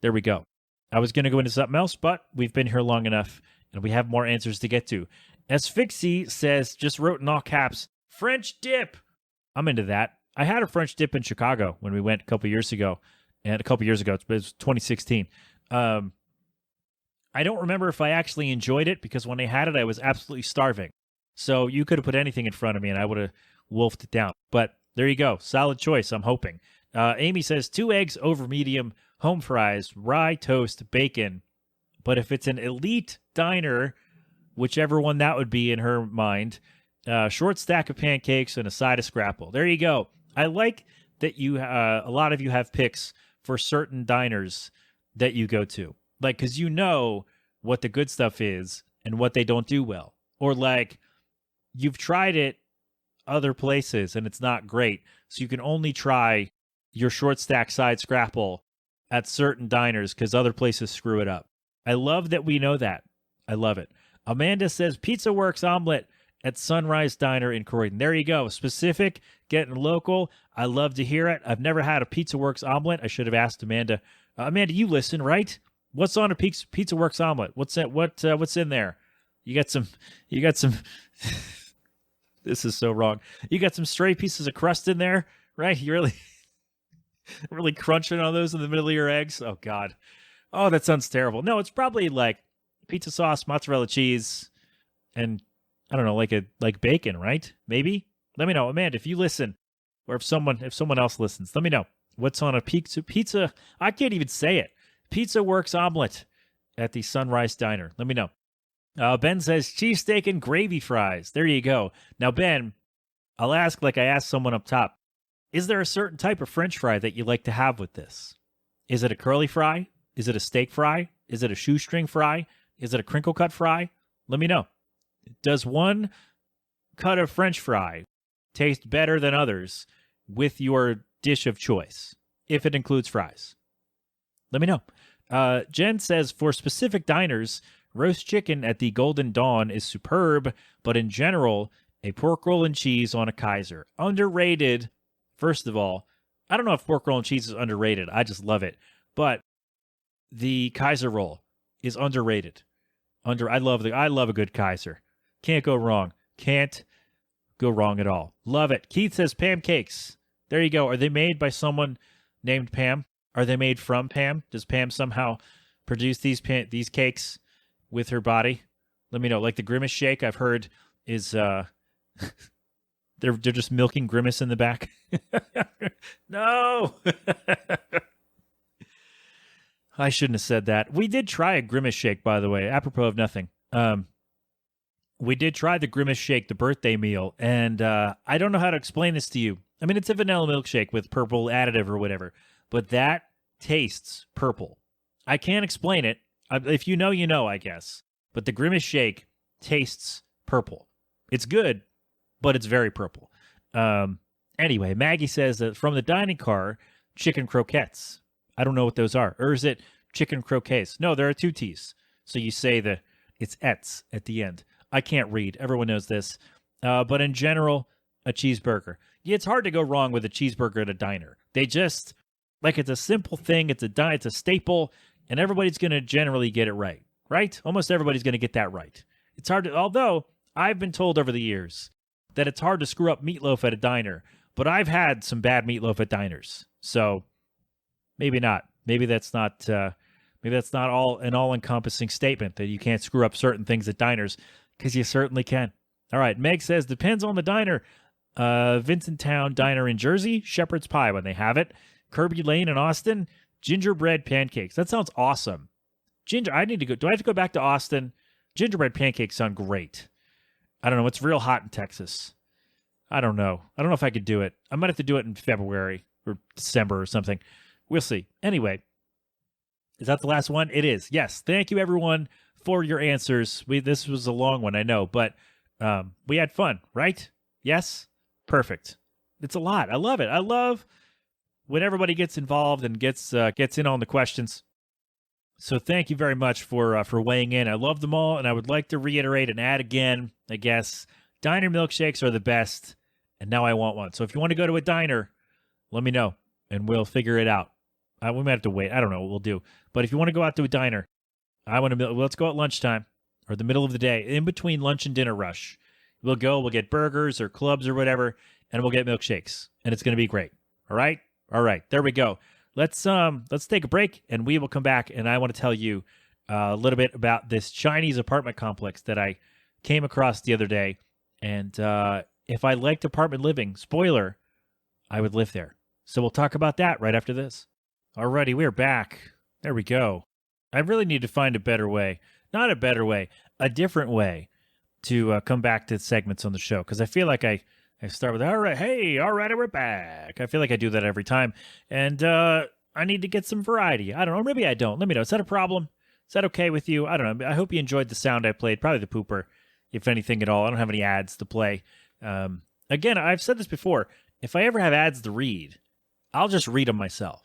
there we go. I was going to go into something else, but we've been here long enough, and we have more answers to get to. Asphyxie says, just wrote in all caps, French dip. I'm into that. I had a French dip in Chicago when we went a couple years ago. And it was 2016. I don't remember if I actually enjoyed it, because when I had it, I was absolutely starving. So you could have put anything in front of me and I would have wolfed it down. But there you go. Solid choice, I'm hoping. Amy says 2 eggs over medium, home fries, rye toast, bacon. But if it's an elite diner, whichever one that would be in her mind, short stack of pancakes and a side of scrapple. There you go. I like that a lot of you have picks for certain diners that you go to. Like, because you know what the good stuff is and what they don't do well. Or like, you've tried it other places and it's not great. So you can only try your short stack side scrapple at certain diners because other places screw it up. I love that we know that. I love it. Amanda says Pizza Works omelet at Sunrise Diner in Croydon. There you go. Specific, getting local. I love to hear it. I've never had a Pizza Works omelet. I should have asked Amanda. Amanda, you listen, right? What's on a Pizza Works omelet? What's that? What's in there? You got some. This is so wrong. You got some stray pieces of crust in there, right? You really crunching on those in the middle of your eggs. Oh God. Oh, that sounds terrible. No, it's probably like pizza sauce, mozzarella cheese, and I don't know, like bacon, right? Maybe. Let me know, Amanda, if you listen, or if someone else listens. Let me know what's on a pizza. I can't even say it. Pizza Works omelet at the Sunrise Diner. Let me know. Ben says cheesesteak and gravy fries. There you go. Now, Ben, I'll ask like I asked someone up top. Is there a certain type of French fry that you like to have with this? Is it a curly fry? Is it a steak fry? Is it a shoestring fry? Is it a crinkle cut fry? Let me know. Does one cut of French fry taste better than others with your dish of choice, if it includes fries? Let me know. Jen says, for specific diners, roast chicken at the Golden Dawn is superb, but in general, a pork roll and cheese on a Kaiser. Underrated, first of all. I don't know if pork roll and cheese is underrated. I just love it. But the Kaiser roll is underrated. I love a good Kaiser. Can't go wrong. Can't go wrong at all. Love it. Keith says Pam cakes. There you go. Are they made by someone named Pam? Are they made from Pam? Does Pam somehow produce these cakes with her body? Let me know. Like the Grimace shake, I've heard is they're just milking Grimace in the back. No. I shouldn't have said that. We did try a Grimace shake, by the way, apropos of nothing. We did try the Grimace shake, the birthday meal, and I don't know how to explain this to you. I mean, it's a vanilla milkshake with purple additive or whatever, but that tastes purple. I can't explain it. If you know, you know, I guess. But the Grimace shake tastes purple. It's good, but it's very purple. Anyway, Maggie says that from the dining car, chicken croquettes. I don't know what those are. Or is it chicken croquets? No, there are 2 T's. So you say it's ets at the end. I can't read. Everyone knows this. But in general, a cheeseburger. Yeah, it's hard to go wrong with a cheeseburger at a diner. They just Like it's a simple thing. It's a staple, and everybody's going to generally get it right. Right? Almost everybody's going to get that right. It's hard to, although I've been told over the years that it's hard to screw up meatloaf at a diner, but I've had some bad meatloaf at diners. So maybe not. Maybe that's not all an all-encompassing statement that you can't screw up certain things at diners, because you certainly can. All right, Meg says, depends on the diner. Vincenttown Diner in Jersey, shepherd's pie when they have it. Kirby Lane in Austin, gingerbread pancakes. That sounds awesome. I need to go. Do I have to go back to Austin? Gingerbread pancakes sound great. I don't know. It's real hot in Texas. I don't know. I don't know if I could do it. I might have to do it in February or December or something. We'll see. Anyway, is that the last one? It is. Yes. Thank you, everyone, for your answers. This was a long one, I know, but we had fun, right? Yes? Perfect. It's a lot. I love it. I love when everybody gets involved and gets in on the questions. So thank you very much for weighing in. I love them all, and I would like to reiterate and add again, I guess, diner milkshakes are the best, and now I want one. So if you want to go to a diner, let me know, and we'll figure it out. We might have to wait. I don't know what we'll do. But if you want to go out to a diner, let's go at lunchtime or the middle of the day, in between lunch and dinner rush. We'll get burgers or clubs or whatever, and we'll get milkshakes, and it's going to be great. All right? All right. There we go. Let's take a break, and we will come back, and I want to tell you a little bit about this Chinese apartment complex that I came across the other day. And if I liked apartment living, spoiler, I would live there. So we'll talk about that right after this. Alrighty, we're back. There we go. I really need to find a better way. Not a better way, a different way to come back to segments on the show, because I feel like I start with, all right, we're back. I feel like I do that every time. And I need to get some variety. I don't know. Maybe I don't. Let me know. Is that a problem? Is that okay with you? I don't know. I hope you enjoyed the sound I played. Probably the pooper, if anything at all. I don't have any ads to play. Again, I've said this before. If I ever have ads to read, I'll just read them myself.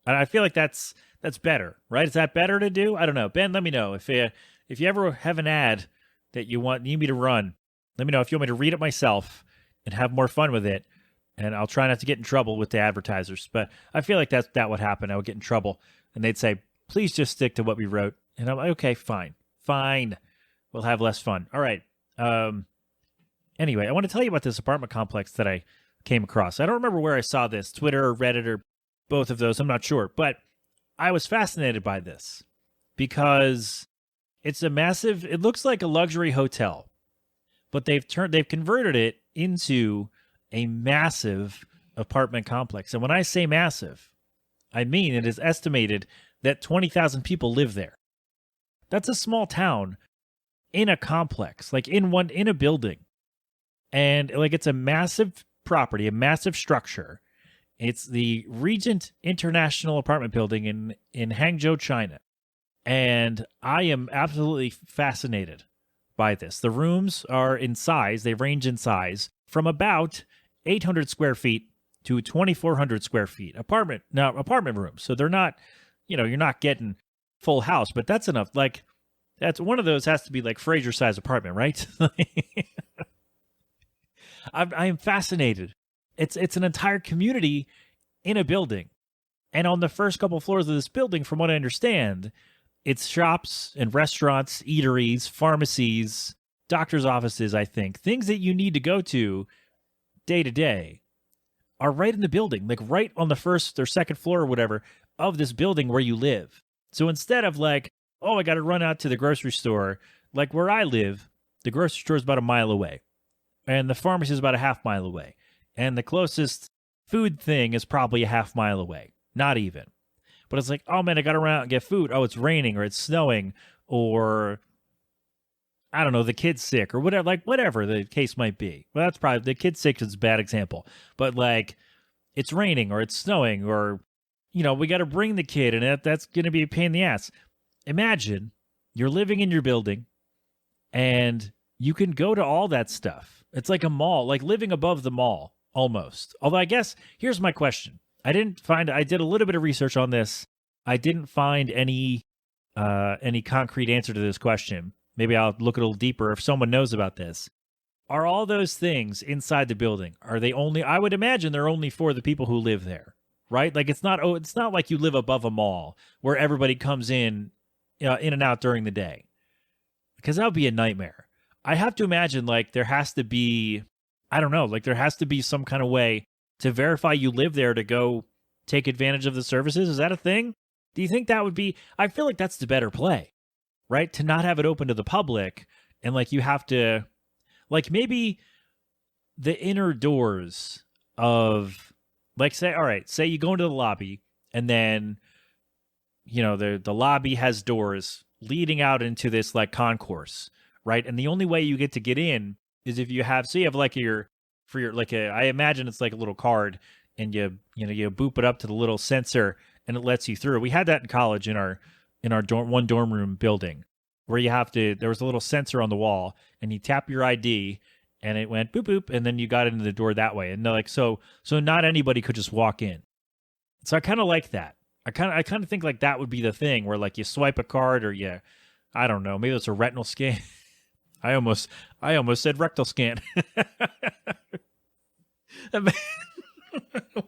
And I feel like that's better, right? Is that better to do? I don't know. Ben, let me know. If you ever have an ad that you need me to run, let me know if you want me to read it myself and have more fun with it. And I'll try not to get in trouble with the advertisers. But I feel like that would happen. I would get in trouble. And they'd say, please just stick to what we wrote. And I'm like, okay, fine. We'll have less fun. All right. Anyway, I want to tell you about this apartment complex that I came across. I don't remember where I saw this, Twitter or Reddit or both of those. I'm not sure. But I was fascinated by this because it's it looks like a luxury hotel, but they've converted it into a massive apartment complex. And when I say massive, I mean it is estimated that 20,000 people live there. That's a small town in a complex, like in a building. And like it's a massive property, a massive structure. It's the Regent International Apartment Building in Hangzhou, China. And I am absolutely fascinated by this. The rooms are in size, they range in size from about 800 square feet to 2,400 square feet. Apartment rooms. So they're not, you're not getting full house, but that's enough. Like, that's one of those has to be like Fraser size apartment, right? I am fascinated. It's an entire community in a building. And on the first couple floors of this building, from what I understand, it's shops and restaurants, eateries, pharmacies, doctor's offices, I think. Things that you need to go to day to day are right in the building, like right on the first or second floor or whatever of this building where you live. So instead of like, oh, I got to run out to the grocery store, like where I live, the grocery store is about a mile away and the pharmacy is about a half mile away. And the closest food thing is probably a half mile away. Not even. But it's like, oh man, I got to run out and get food. Oh, it's raining or it's snowing or I don't know, the kid's sick or whatever, like whatever the case might be. Well, that's probably, the kid's sick is a bad example. But like, it's raining or it's snowing or, we got to bring the kid and that's going to be a pain in the ass. Imagine you're living in your building and you can go to all that stuff. It's like a mall, like living above the mall almost. Although I guess, here's my question. I did a little bit of research on this. I didn't find any concrete answer to this question. Maybe I'll look a little deeper if someone knows about this. Are all those things inside the building? Are they only, I would imagine they're only for the people who live there. right? Like it's not like you live above a mall where everybody comes in and out during the day, because that would be a nightmare. I have to imagine like there has to be, I don't know, like there has to be some kind of way to verify you live there to go take advantage of the services. Is that a thing? Do you think that would be? I feel like that's the better play, right? To not have it open to the public, and like you have to, like maybe the inner doors of, like, say, all right, say you go into the lobby, and then the lobby has doors leading out into this like concourse, right? And the only way you get to get in is if you have, so you have like I imagine it's like a little card, and you boop it up to the little sensor, and it lets you through. We had that in college in our dorm room building, where there was a little sensor on the wall, and you tap your ID, and it went boop boop, and then you got into the door that way. And they're like, so not anybody could just walk in. So I kind of like that. I kind of think like that would be the thing, where like you swipe a card, or I don't know, maybe it's a retinal scan. I almost said rectal scan.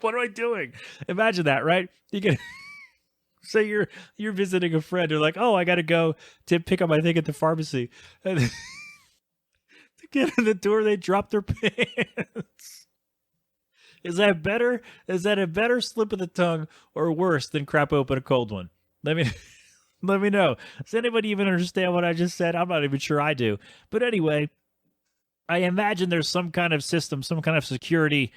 What am I doing? Imagine that, right? You can say you're visiting a friend. You're like, oh, I got to go to pick up my thing at the pharmacy. And to get in the door, they drop their pants. Is that better? Is that a better slip of the tongue, or worse than crap open a cold one? Let me know. Does anybody even understand what I just said? I'm not even sure I do. But anyway, I imagine there's some kind of system, some kind of security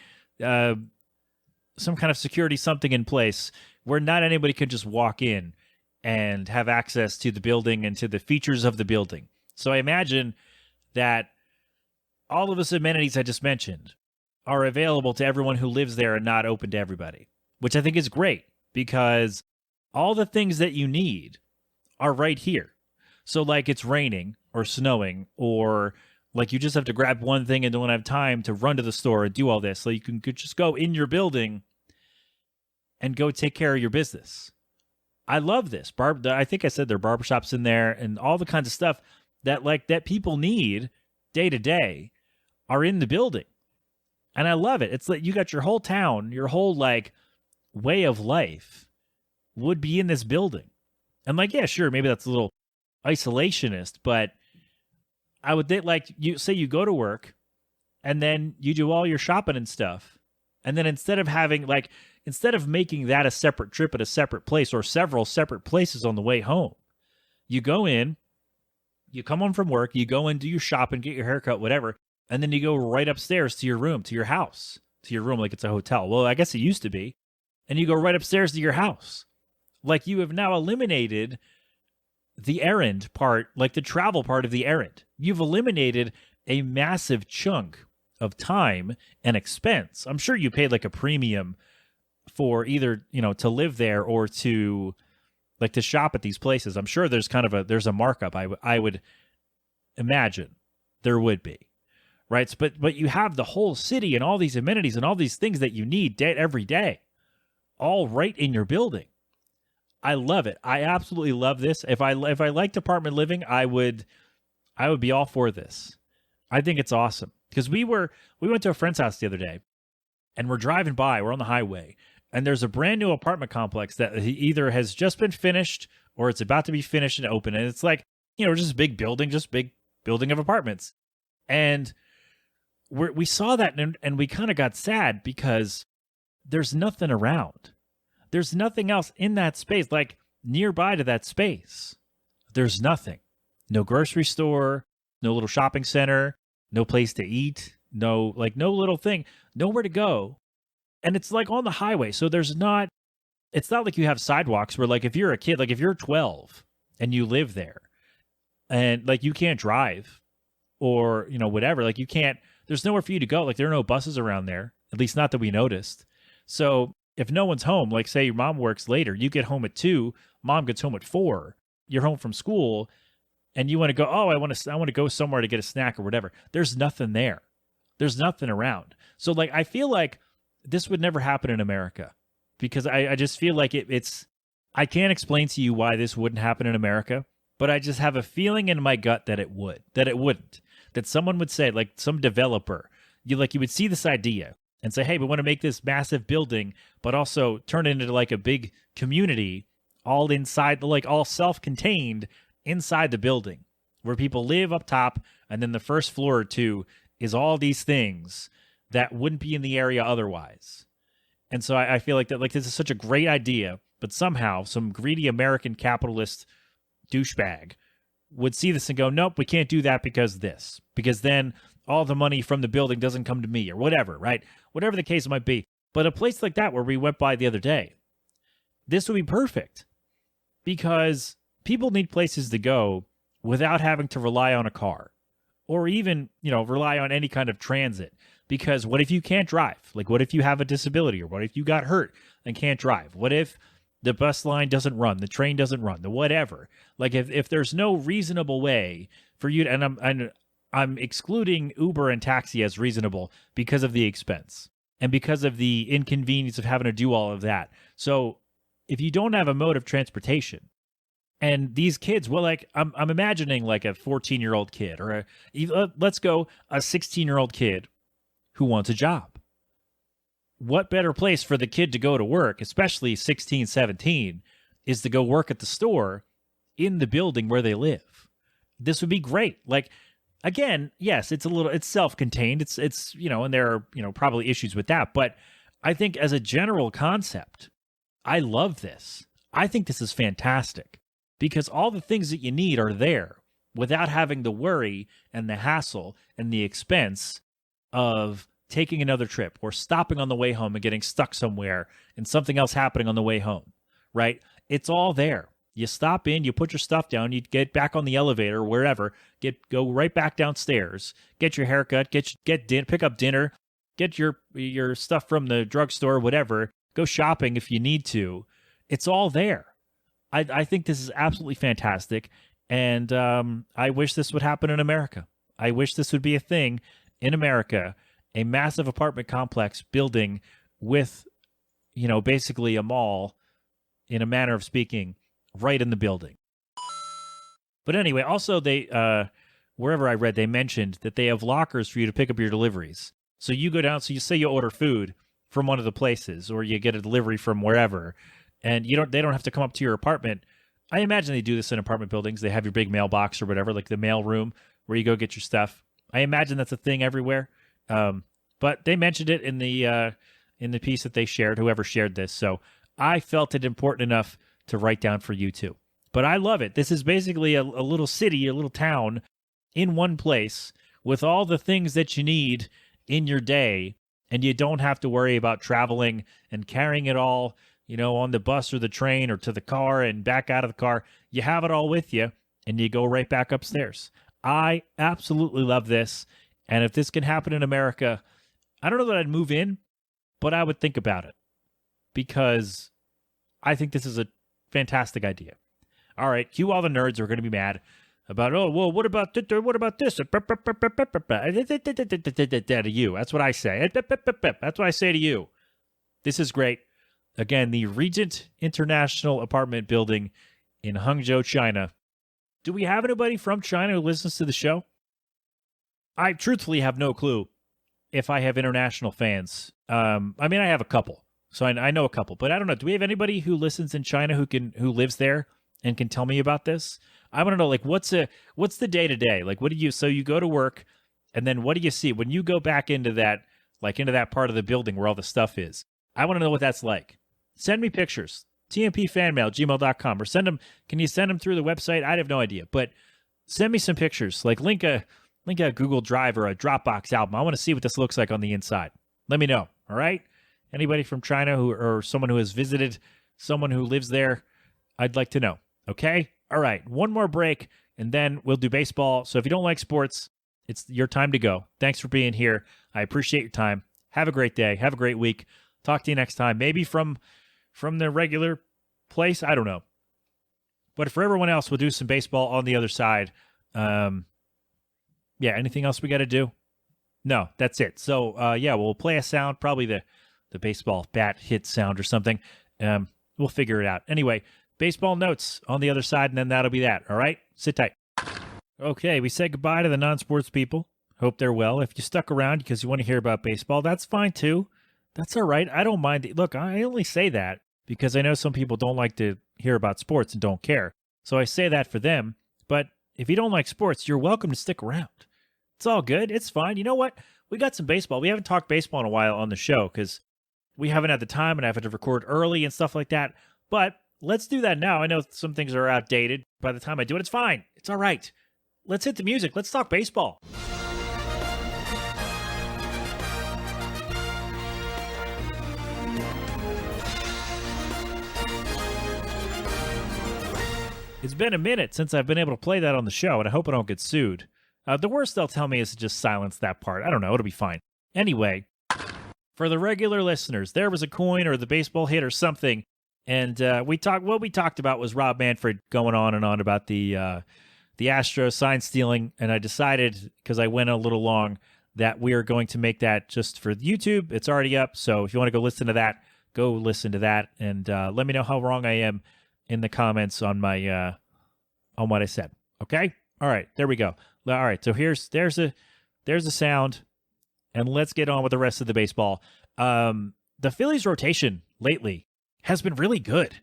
something in place where not anybody can just walk in and have access to the building and to the features of the building. So I imagine that all of those amenities I just mentioned are available to everyone who lives there and not open to everybody, which I think is great, because all the things that you need are right here. So like it's raining or snowing, or like you just have to grab one thing and don't have time to run to the store and do all this. So you can just go in your building and go take care of your business. I love this. I think I said there are barbershops in there, and all the kinds of stuff that people need day to day are in the building. And I love it. It's like you got your whole town, your whole like way of life would be in this building. And like, yeah, sure, maybe that's a little isolationist, but I would think, like, you say you go to work and then you do all your shopping and stuff. And then instead of making that a separate trip at a separate place, or several separate places on the way home, you go in, you come home from work, you go in, do your shopping, get your haircut, whatever. And then you go right upstairs to your room, to your house, to your room, like it's a hotel. Well, I guess it used to be. And you go right upstairs to your house. Like you have now eliminated the errand part, like the travel part of the errand. You've eliminated a massive chunk of time and expense. I'm sure you paid like a premium for either, to live there or to shop at these places. I'm sure there's there's a markup. I would imagine there would be. Right. But you have the whole city and all these amenities and all these things that you need every day, all right in your building. I love it. I absolutely love this. If I liked apartment living, I would be all for this. I think it's awesome, because we went to a friend's house the other day, and we're driving by. We're on the highway, and there's a brand new apartment complex that either has just been finished or it's about to be finished and open. And it's like, just big building of apartments. And we saw that, and we kind of got sad, because there's nothing around. There's nothing else in that space, like nearby to that space. There's nothing. No grocery store, no little shopping center, no place to eat, no little thing, nowhere to go. And it's like on the highway. So it's not like you have sidewalks where, like, if you're a kid, like if you're 12 and you live there and like you can't drive or, whatever, like you can't, there's nowhere for you to go. Like there are no buses around there, at least not that we noticed. So if no one's home, like say your mom works later, you get home at 2, mom gets home at 4, you're home from school, and you want to go, oh, I want to go somewhere to get a snack or whatever. There's nothing there. There's nothing around. So like, I feel like this would never happen in America, because I just feel like I can't explain to you why this wouldn't happen in America, but I just have a feeling in my gut that it wouldn't, that someone would say, like some developer, you would see this idea and say, hey, we want to make this massive building, but also turn it into like a big community all inside, like all self-contained inside the building where people live up top. And then the first floor or two is all these things that wouldn't be in the area otherwise. And so I feel like that, like, this is such a great idea, but somehow some greedy American capitalist douchebag would see this and go, nope, we can't do that because this, because then all the money from the building doesn't come to me or whatever, right? Whatever the case might be. But a place like that where we went by the other day, this would be perfect because people need places to go without having to rely on a car or even, rely on any kind of transit. Because what if you can't drive? Like, what if you have a disability, or what if you got hurt and can't drive? What if the bus line doesn't run, the train doesn't run, the whatever? Like, if there's no reasonable way for you to, and I'm excluding Uber and taxi as reasonable because of the expense and because of the inconvenience of having to do all of that. So if you don't have a mode of transportation, and these kids, well, like I'm imagining like a 14-year-old kid or let's go a 16-year-old kid who wants a job. What better place for the kid to go to work, especially 16, 17, is to go work at the store in the building where they live. This would be great. Like, again, yes, it's self-contained. It's and there are, probably issues with that. But I think as a general concept, I love this. I think this is fantastic because all the things that you need are there without having the worry and the hassle and the expense of taking another trip or stopping on the way home and getting stuck somewhere and something else happening on the way home, right? It's all there. You stop in, you put your stuff down, you get back on the elevator or wherever, go right back downstairs, get your haircut, pick up dinner, get your stuff from the drugstore, whatever, go shopping if you need to. It's all there. I think this is absolutely fantastic, and I wish this would happen in America. I wish this would be a thing in America, a massive apartment complex building with, basically a mall, in a manner of speaking, right in the building. But anyway, also they, wherever I read, they mentioned that they have lockers for you to pick up your deliveries. So you go down, so you say you order food from one of the places, or you get a delivery from wherever, and they don't have to come up to your apartment. I imagine they do this in apartment buildings. They have your big mailbox or whatever, like the mail room where you go get your stuff. I imagine that's a thing everywhere. But they mentioned it in the piece that they shared, whoever shared this. So I felt it important enough to write down for you too. But I love it. This is basically a little city, a little town in one place with all the things that you need in your day. And you don't have to worry about traveling and carrying it all, on the bus or the train or to the car and back out of the car. You have it all with you and you go right back upstairs. I absolutely love this. And if this can happen in America, I don't know that I'd move in, but I would think about it because I think this is a fantastic idea. All right, cue all the nerds who are going to be mad about, oh, well, what about this? To you. That's what I say. That's what I say to you. This is great. Again, the Regent International Apartment Building in Hangzhou, China. Do we have anybody from China who listens to the show? I truthfully have no clue if I have international fans. I have a couple, so I know a couple, but I don't know. Do we have anybody who listens in China who lives there and can tell me about this? I want to know, like, what's the day to day? Like, so you go to work, and then what do you see when you go back into that part of the building where all the stuff is? I want to know what that's like. Send me pictures. tmpfanmail@gmail.com, or can you send them through the website? I have no idea, but send me some pictures. Like, link a Google Drive or a Dropbox album. I want to see what this looks like on the inside. Let me know. All right. Anybody from China or someone who has visited, someone who lives there, I'd like to know. Okay. All right. One more break and then we'll do baseball. So if you don't like sports, it's your time to go. Thanks for being here. I appreciate your time. Have a great day. Have a great week. Talk to you next time. Maybe from the regular place. I don't know. But for everyone else, we'll do some baseball on the other side. Yeah, anything else we got to do? No, that's it. So, we'll play a sound, probably the baseball bat hit sound or something. We'll figure it out. Anyway, baseball notes on the other side, and then that'll be that. All right? Sit tight. Okay, we say goodbye to the non-sports people Hope they're well. If you stuck around because you want to hear about baseball, that's fine too. That's all right. I don't mind. Look, I only say that because I know some people don't like to hear about sports and don't care. So I say that for them. But if you don't like sports, you're welcome to stick around. It's all good. It's fine. You know what? We got some baseball. We haven't talked baseball in a while on the show because we haven't had the time and I've had to record early and stuff like that. But let's do that now. I know some things are outdated. By the time I do it, it's fine. It's all right. Let's hit the music. Let's talk baseball. It's been a minute since I've been able to play that on the show, and I hope I don't get sued. The worst they'll tell me is to just silence that part. I don't know. It'll be fine. Anyway, for the regular listeners, there was a coin or the baseball hit or something, and what we talked about was Rob Manfred going on and on about the Astros sign stealing, and I decided, because I went a little long, that we are going to make that just for YouTube. It's already up, so if you want to go listen to that, go listen to that, and let me know how wrong I am in the comments on my on what I said. Okay? All right, there we go. All right, so there's a sound, and let's get on with the rest of the baseball. The Phillies rotation lately has been really good.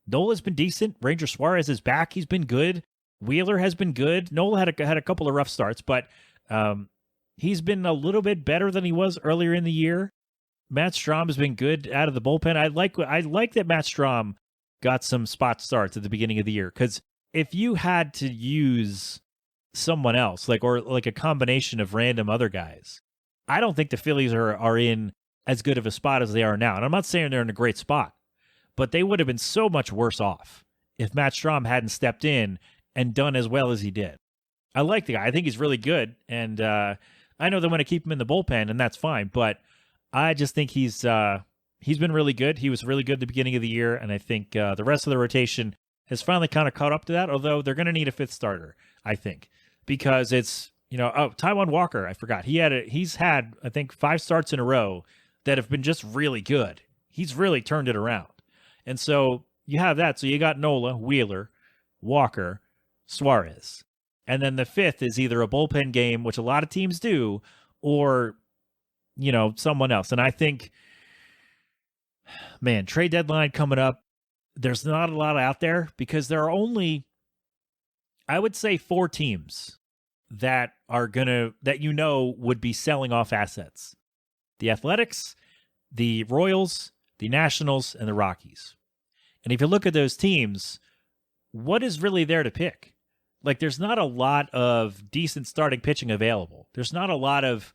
Nola's been decent. Ranger Suarez is back. He's been good. Wheeler has been good. Nola had a couple of rough starts, but he's been a little bit better than he was earlier in the year. Matt Strahm has been good out of the bullpen. I like that Matt Strahm got some spot starts at the beginning of the year, because if you had to use someone else, or a combination of random other guys, I don't think the Phillies are in as good of a spot as they are now. And I'm not saying they're in a great spot, but they would have been so much worse off if Matt Strahm hadn't stepped in and done as well as he did. I like the guy. I think he's really good, and I know they want to keep him in the bullpen, and that's fine, but I just think he's been really good. He was really good at the beginning of the year, and I think the rest of the rotation has finally kind of caught up to that, although they're going to need a fifth starter, I think, because it's, Taijuan Walker, I forgot. He's had, I think, 5 starts in a row that have been just really good. He's really turned it around. And so you have that. So you got Nola, Wheeler, Walker, Suarez. And then the fifth is either a bullpen game, which a lot of teams do, or, someone else. And I think, man, trade deadline coming up, there's not a lot out there because there are only, I would say, 4 teams that are would be selling off assets. The Athletics, the Royals, the Nationals, and the Rockies. And if you look at those teams, what is really there to pick? There's not a lot of decent starting pitching available. There's not a lot of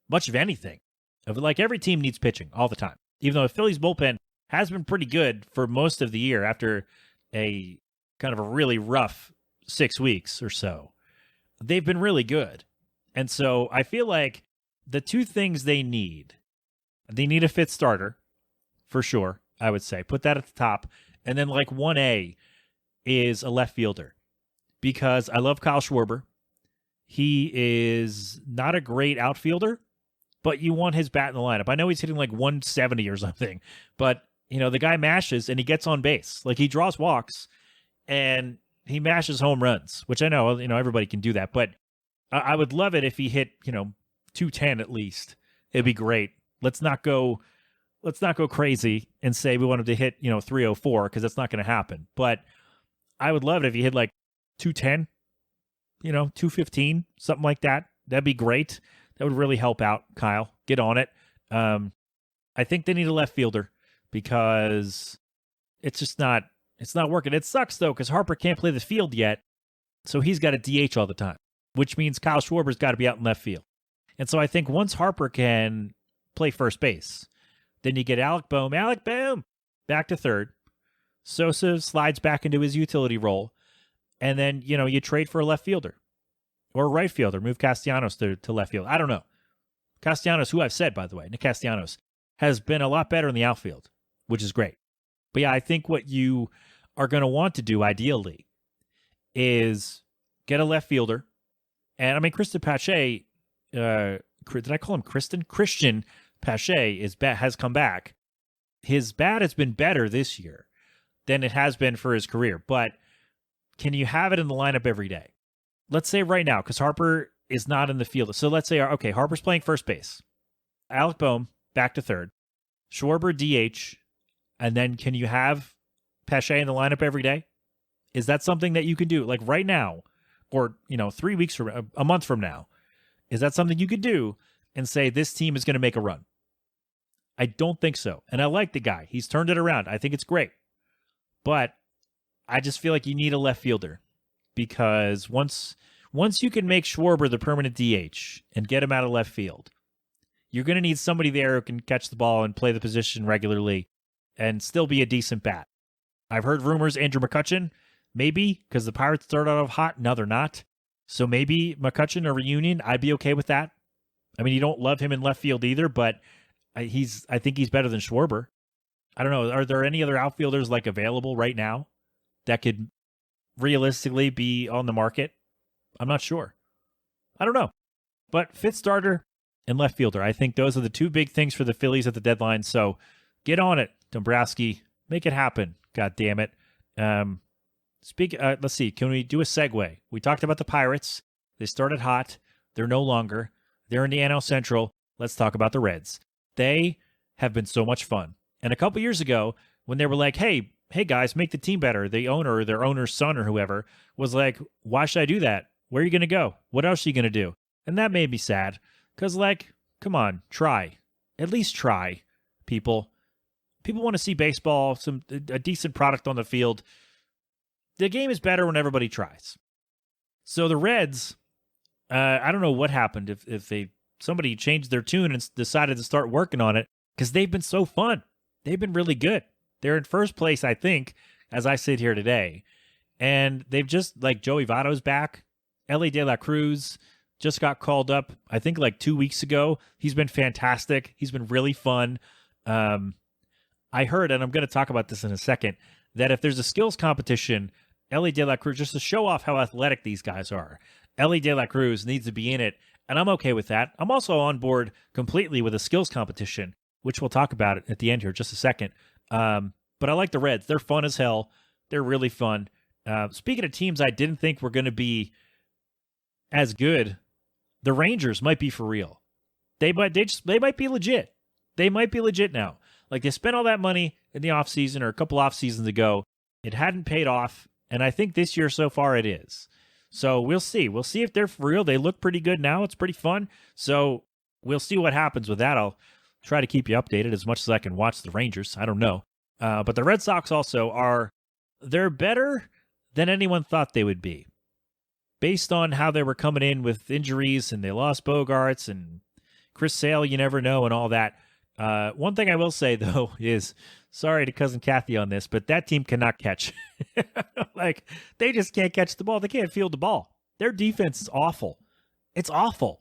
much of anything. Every team needs pitching all the time. Even though the Phillies bullpen has been pretty good for most of the year after a kind of a really rough 6 weeks or so. They've been really good. And so I feel like the 2 things they need a fifth starter, for sure, I would say. Put that at the top. And then 1A is a left fielder. Because I love Kyle Schwarber. He is not a great outfielder, but you want his bat in the lineup. I know he's hitting 170 or something, but the guy mashes and he gets on base. He draws walks and he mashes home runs, which I know, everybody can do that, but I would love it if he hit, 210 at least. It'd be great. Let's not go crazy and say we want him to hit, 304, because that's not going to happen. But I would love it if he hit 210, 215, something like that. That'd be great. That would really help out Kyle. Get on it. I think they need a left fielder because it's not working. It sucks though, because Harper can't play the field yet. So he's got a DH all the time, which means Kyle Schwarber's got to be out in left field. And so I think once Harper can play first base, then you get Alec Boehm back to third. Sosa slides back into his utility role. And then, you trade for a left fielder or a right fielder, move Castellanos to left field. I don't know. Castellanos, who I've said, by the way, Nick Castellanos, has been a lot better in the outfield, which is great. But yeah, I think what you are going to want to do ideally is get a left fielder. And I mean, Christian Pache, did I call him Kristen? Christian Pache has come back. His bat has been better this year than it has been for his career. But can you have it in the lineup every day? Let's say right now, because Harper is not in the field. So let's say, okay, Harper's playing first base. Alec Boehm back to third. Schwarber DH. And then can you have Pesce in the lineup every day? Is that something that you can do like right now or, 3 weeks from a month from now? Is that something you could do and say this team is going to make a run? I don't think so. And I like the guy. He's turned it around. I think it's great. But I just feel like you need a left fielder because once you can make Schwarber the permanent DH and get him out of left field, you're going to need somebody there who can catch the ball and play the position regularly and still be a decent bat. I've heard rumors Andrew McCutchen, maybe, because the Pirates started out hot. Now they're not. So maybe McCutchen, a reunion, I'd be okay with that. I mean, you don't love him in left field either, but I think he's better than Schwarber. I don't know. Are there any other outfielders like available right now that could realistically be on the market? I'm not sure. I don't know. But fifth starter and left fielder. I think those are the two big things for the Phillies at the deadline. So get on it, Dombrowski. Make it happen. God damn it. Let's see. Can we do a segue? We talked about the Pirates. They started hot. They're no longer. They're in the NL Central. Let's talk about the Reds. They have been so much fun. And a couple years ago, when they were like, hey guys, make the team better, the owner or their owner's son or whoever was like, why should I do that? Where are you going to go? What else are you going to do? And that made me sad because, like, come on, try. At least try, people. People want to see baseball, a decent product on the field. The game is better when everybody tries. So the Reds, I don't know what happened if somebody changed their tune and decided to start working on it because they've been so fun. They've been really good. They're in first place, I think, as I sit here today. And they've just, like, Joey Votto's back. Ellie De La Cruz just got called up, I think, like 2 weeks ago. He's been fantastic. He's been really fun. I heard, and I'm going to talk about this in a second, that if there's a skills competition, Ellie De La Cruz, just to show off how athletic these guys are, Ellie De La Cruz needs to be in it, and I'm okay with that. I'm also on board completely with a skills competition, which we'll talk about at the end here, just a second. But I like the Reds. They're fun as hell. They're really fun. Speaking of teams I didn't think were going to be as good, the Rangers might be for real. They might be legit. They might be legit now. Like, they spent all that money in the offseason or a couple off seasons ago. It hadn't paid off, and I think this year so far it is. So we'll see. We'll see if they're for real. They look pretty good now. It's pretty fun. So we'll see what happens with that. I'll try to keep you updated as much as I can watch the Rangers. I don't know. But the Red Sox also they're better than anyone thought they would be. Based on how they were coming in with injuries and they lost Bogarts and Chris Sale, you never know, and all that. One thing I will say, though, is sorry to Cousin Kathy on this, but that team cannot catch. Like, they just can't catch the ball. They can't field the ball. Their defense is awful. It's awful.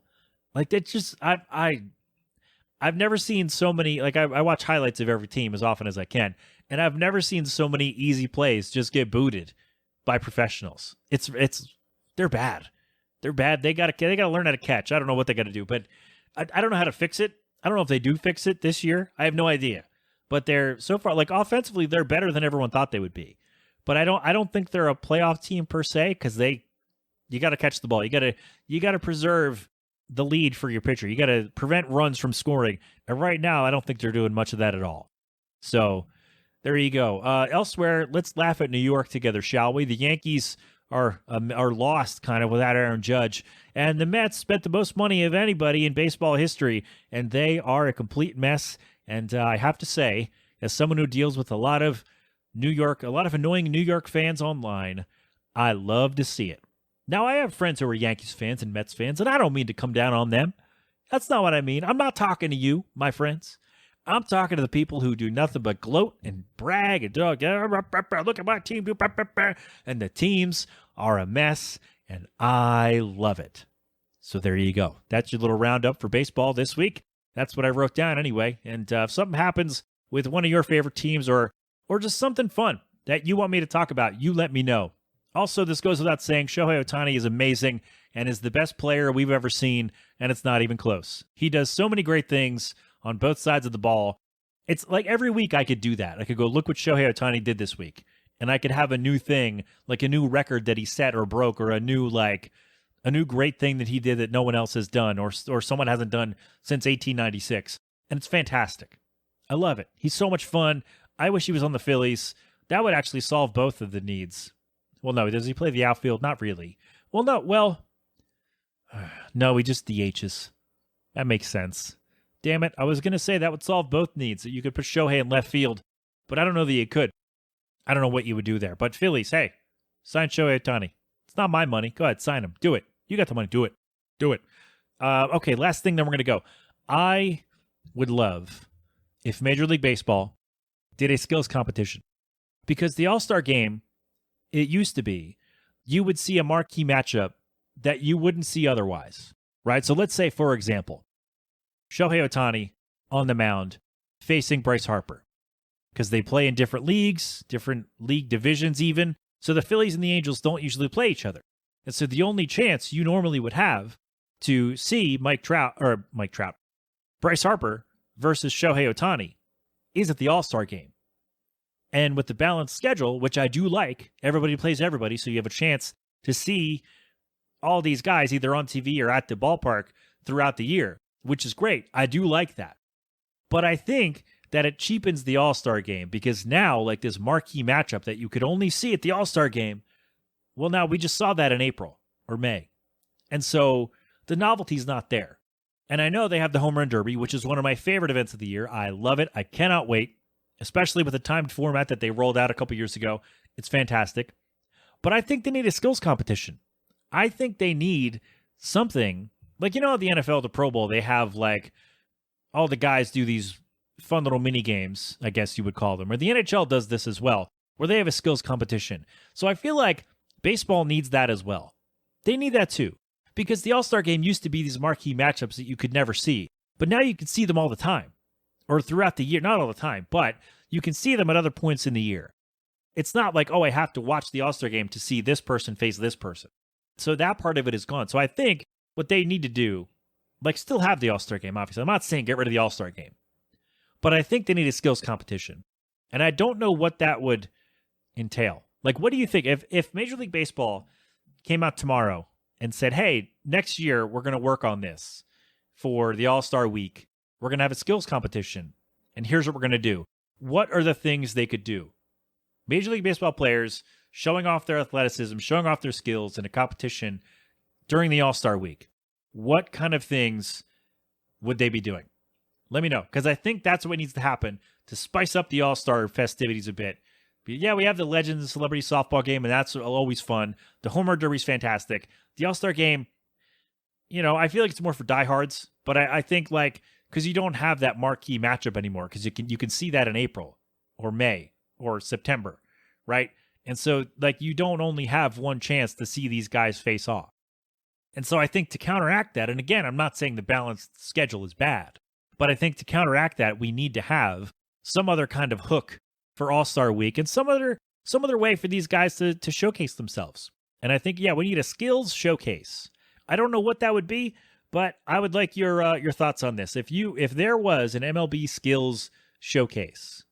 Like, it's just, I've never seen so many, like, I watch highlights of every team as often as I can, and I've never seen so many easy plays just get booted by professionals. They're bad. They're bad. They gotta learn how to catch. I don't know what they got to do, but I don't know how to fix it. I don't know if they do fix it this year. I have no idea. But they're so far, like, offensively, they're better than everyone thought they would be. But I don't think they're a playoff team per se because you got to catch the ball. You got to preserve the lead for your pitcher. You got to prevent runs from scoring. And right now, I don't think they're doing much of that at all. So there you go. Elsewhere, let's laugh at New York together, shall we? The Yankees are lost kind of without Aaron Judge. And the Mets spent the most money of anybody in baseball history, and they are a complete mess. And I have to say, as someone who deals with a lot of annoying New York fans online, I love to see it. Now, I have friends who are Yankees fans and Mets fans, and I don't mean to come down on them. That's not what I mean. I'm not talking to you, my friends. I'm talking to the people who do nothing but gloat and brag and look at my team, and the teams are a mess, and I love it. So there you go. That's your little roundup for baseball this week. That's what I wrote down anyway. And if something happens with one of your favorite teams or just something fun that you want me to talk about, you let me know. Also, this goes without saying, Shohei Ohtani is amazing and is the best player we've ever seen, and it's not even close. He does so many great things on both sides of the ball. It's like every week I could do that. I could go, look what Shohei Ohtani did this week. And I could have a new thing, like a new record that he set or broke, or a new, like, a new great thing that he did that no one else has done or someone hasn't done since 1896. And it's fantastic. I love it. He's so much fun. I wish he was on the Phillies. That would actually solve both of the needs. Well, no, does he play the outfield? Not really. Well, no, no, he just DHs. That makes sense. Damn it, I was going to say that would solve both needs, that you could put Shohei in left field, but I don't know that you could. I don't know what you would do there. But Phillies, hey, sign Shohei Ohtani. It's not my money. Go ahead, sign him. Do it. You got the money. Do it. Do it. Okay, last thing, then we're going to go. I would love if Major League Baseball did a skills competition, because the All-Star game, it used to be, you would see a marquee matchup that you wouldn't see otherwise, right? So let's say, for example, Shohei Ohtani on the mound facing Bryce Harper, because they play in different leagues, different league divisions even. So the Phillies and the Angels don't usually play each other. And so the only chance you normally would have to see Bryce Harper versus Shohei Ohtani is at the All-Star game. And with the balanced schedule, which I do like, everybody plays everybody, so you have a chance to see all these guys either on TV or at the ballpark throughout the year, which is great. I do like that. But I think that it cheapens the All-Star game, because now, like this marquee matchup that you could only see at the All-Star game, well, now we just saw that in April or May. And so the novelty's not there. And I know they have the Home Run Derby, which is one of my favorite events of the year. I love it. I cannot wait, especially with the timed format that they rolled out a couple years ago. It's fantastic. But I think they need a skills competition. I think they need something like, the NFL, the Pro Bowl, they have like all the guys do these fun little mini games, I guess you would call them, or the NHL does this as well, where they have a skills competition. So I feel like baseball needs that as well. They need that too, because the All-Star game used to be these marquee matchups that you could never see, but now you can see them all the time, or throughout the year. Not all the time, but you can see them at other points in the year. It's not like, oh, I have to watch the All-Star game to see this person face this person. So that part of it is gone. So I think what they need to do, like still have the All-Star game, obviously. I'm not saying get rid of the All-Star game, but I think they need a skills competition. And I don't know what that would entail. Like, what do you think? If Major League Baseball came out tomorrow and said, hey, next year we're going to work on this for the All-Star week. We're going to have a skills competition. And here's what we're going to do. What are the things they could do? Major League Baseball players showing off their athleticism, showing off their skills in a competition during the All-Star week. What kind of things would they be doing? Let me know, because I think that's what needs to happen to spice up the All-Star festivities a bit. But yeah, we have the Legends Celebrity Softball game, and that's always fun. The Home Run Derby is fantastic. The All-Star game, I feel like it's more for diehards, but I think because you don't have that marquee matchup anymore, because you can see that in April or May or September, right? And so you don't only have one chance to see these guys face off. And so I think to counteract that, and again, I'm not saying the balanced schedule is bad, but I think to counteract that, we need to have some other kind of hook for All-Star Week and some other way for these guys to showcase themselves. And I think, we need a skills showcase. I don't know what that would be, but I would like your thoughts on this. If there was an MLB skills showcase,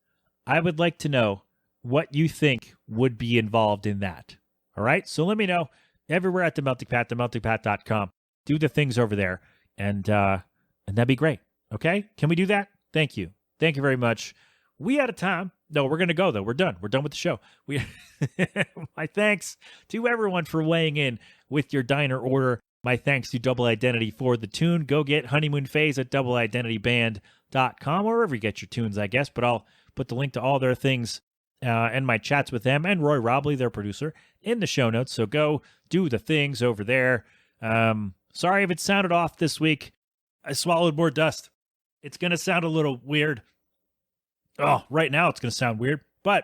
I would like to know what you think would be involved in that. All right? So let me know everywhere at The Melting Pat, themeltingpat.com. Do the things over there, and that'd be great. Okay? Can we do that? Thank you. Thank you very much. We out of time. No, we're going to go, though. We're done. We're done with the show. My thanks to everyone for weighing in with your diner order. My thanks to Double Identity for the tune. Go get Honeymoon Phase at doubleidentityband.com, or wherever you get your tunes, I guess. But I'll put the link to all their things and my chats with them and Roy Robley, their producer, in the show notes. So go do the things over there. Sorry if it sounded off this week. I swallowed more dust. It's going to sound a little weird. Oh, right now it's going to sound weird, but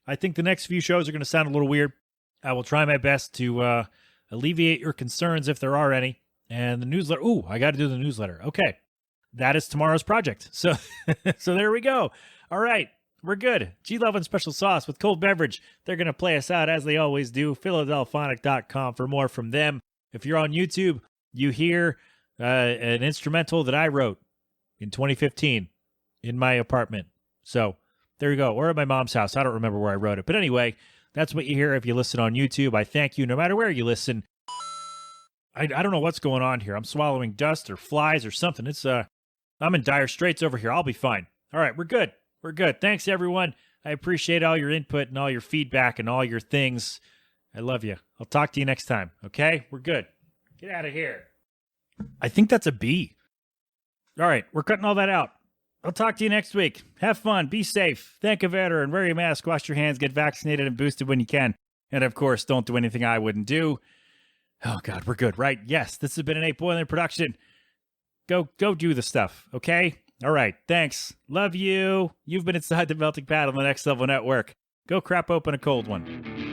I think the next few shows are going to sound a little weird. I will try my best to alleviate your concerns if there are any. And the newsletter. Ooh, I got to do the newsletter. Okay. That is tomorrow's project. So there we go. All right. We're good. G-Love and Special Sauce with cold beverage. They're going to play us out as they always do. Philadelphonic.com for more from them. If you're on YouTube, you hear an instrumental that I wrote in 2015 in my apartment. So there you go. Or at my mom's house. I don't remember where I wrote it. But anyway, that's what you hear if you listen on YouTube. I thank you no matter where you listen. I don't know what's going on here. I'm swallowing dust or flies or something. I'm in dire straits over here. I'll be fine. All right, we're good. We're good. Thanks, everyone. I appreciate all your input and all your feedback and all your things. I love you. I'll talk to you next time, okay? We're good. Get out of here. I think that's a bee. All right, we're cutting all that out. I'll talk to you next week. Have fun. Be safe. Thank a veteran. Wear your mask. Wash your hands. Get vaccinated and boosted when you can. And, of course, don't do anything I wouldn't do. Oh, God, we're good, right? Yes, this has been an 8 Boiling production. Go do the stuff, okay? All right, thanks. Love you. You've been inside the Melting Pat on the Next Level Network. Go crap open a cold one.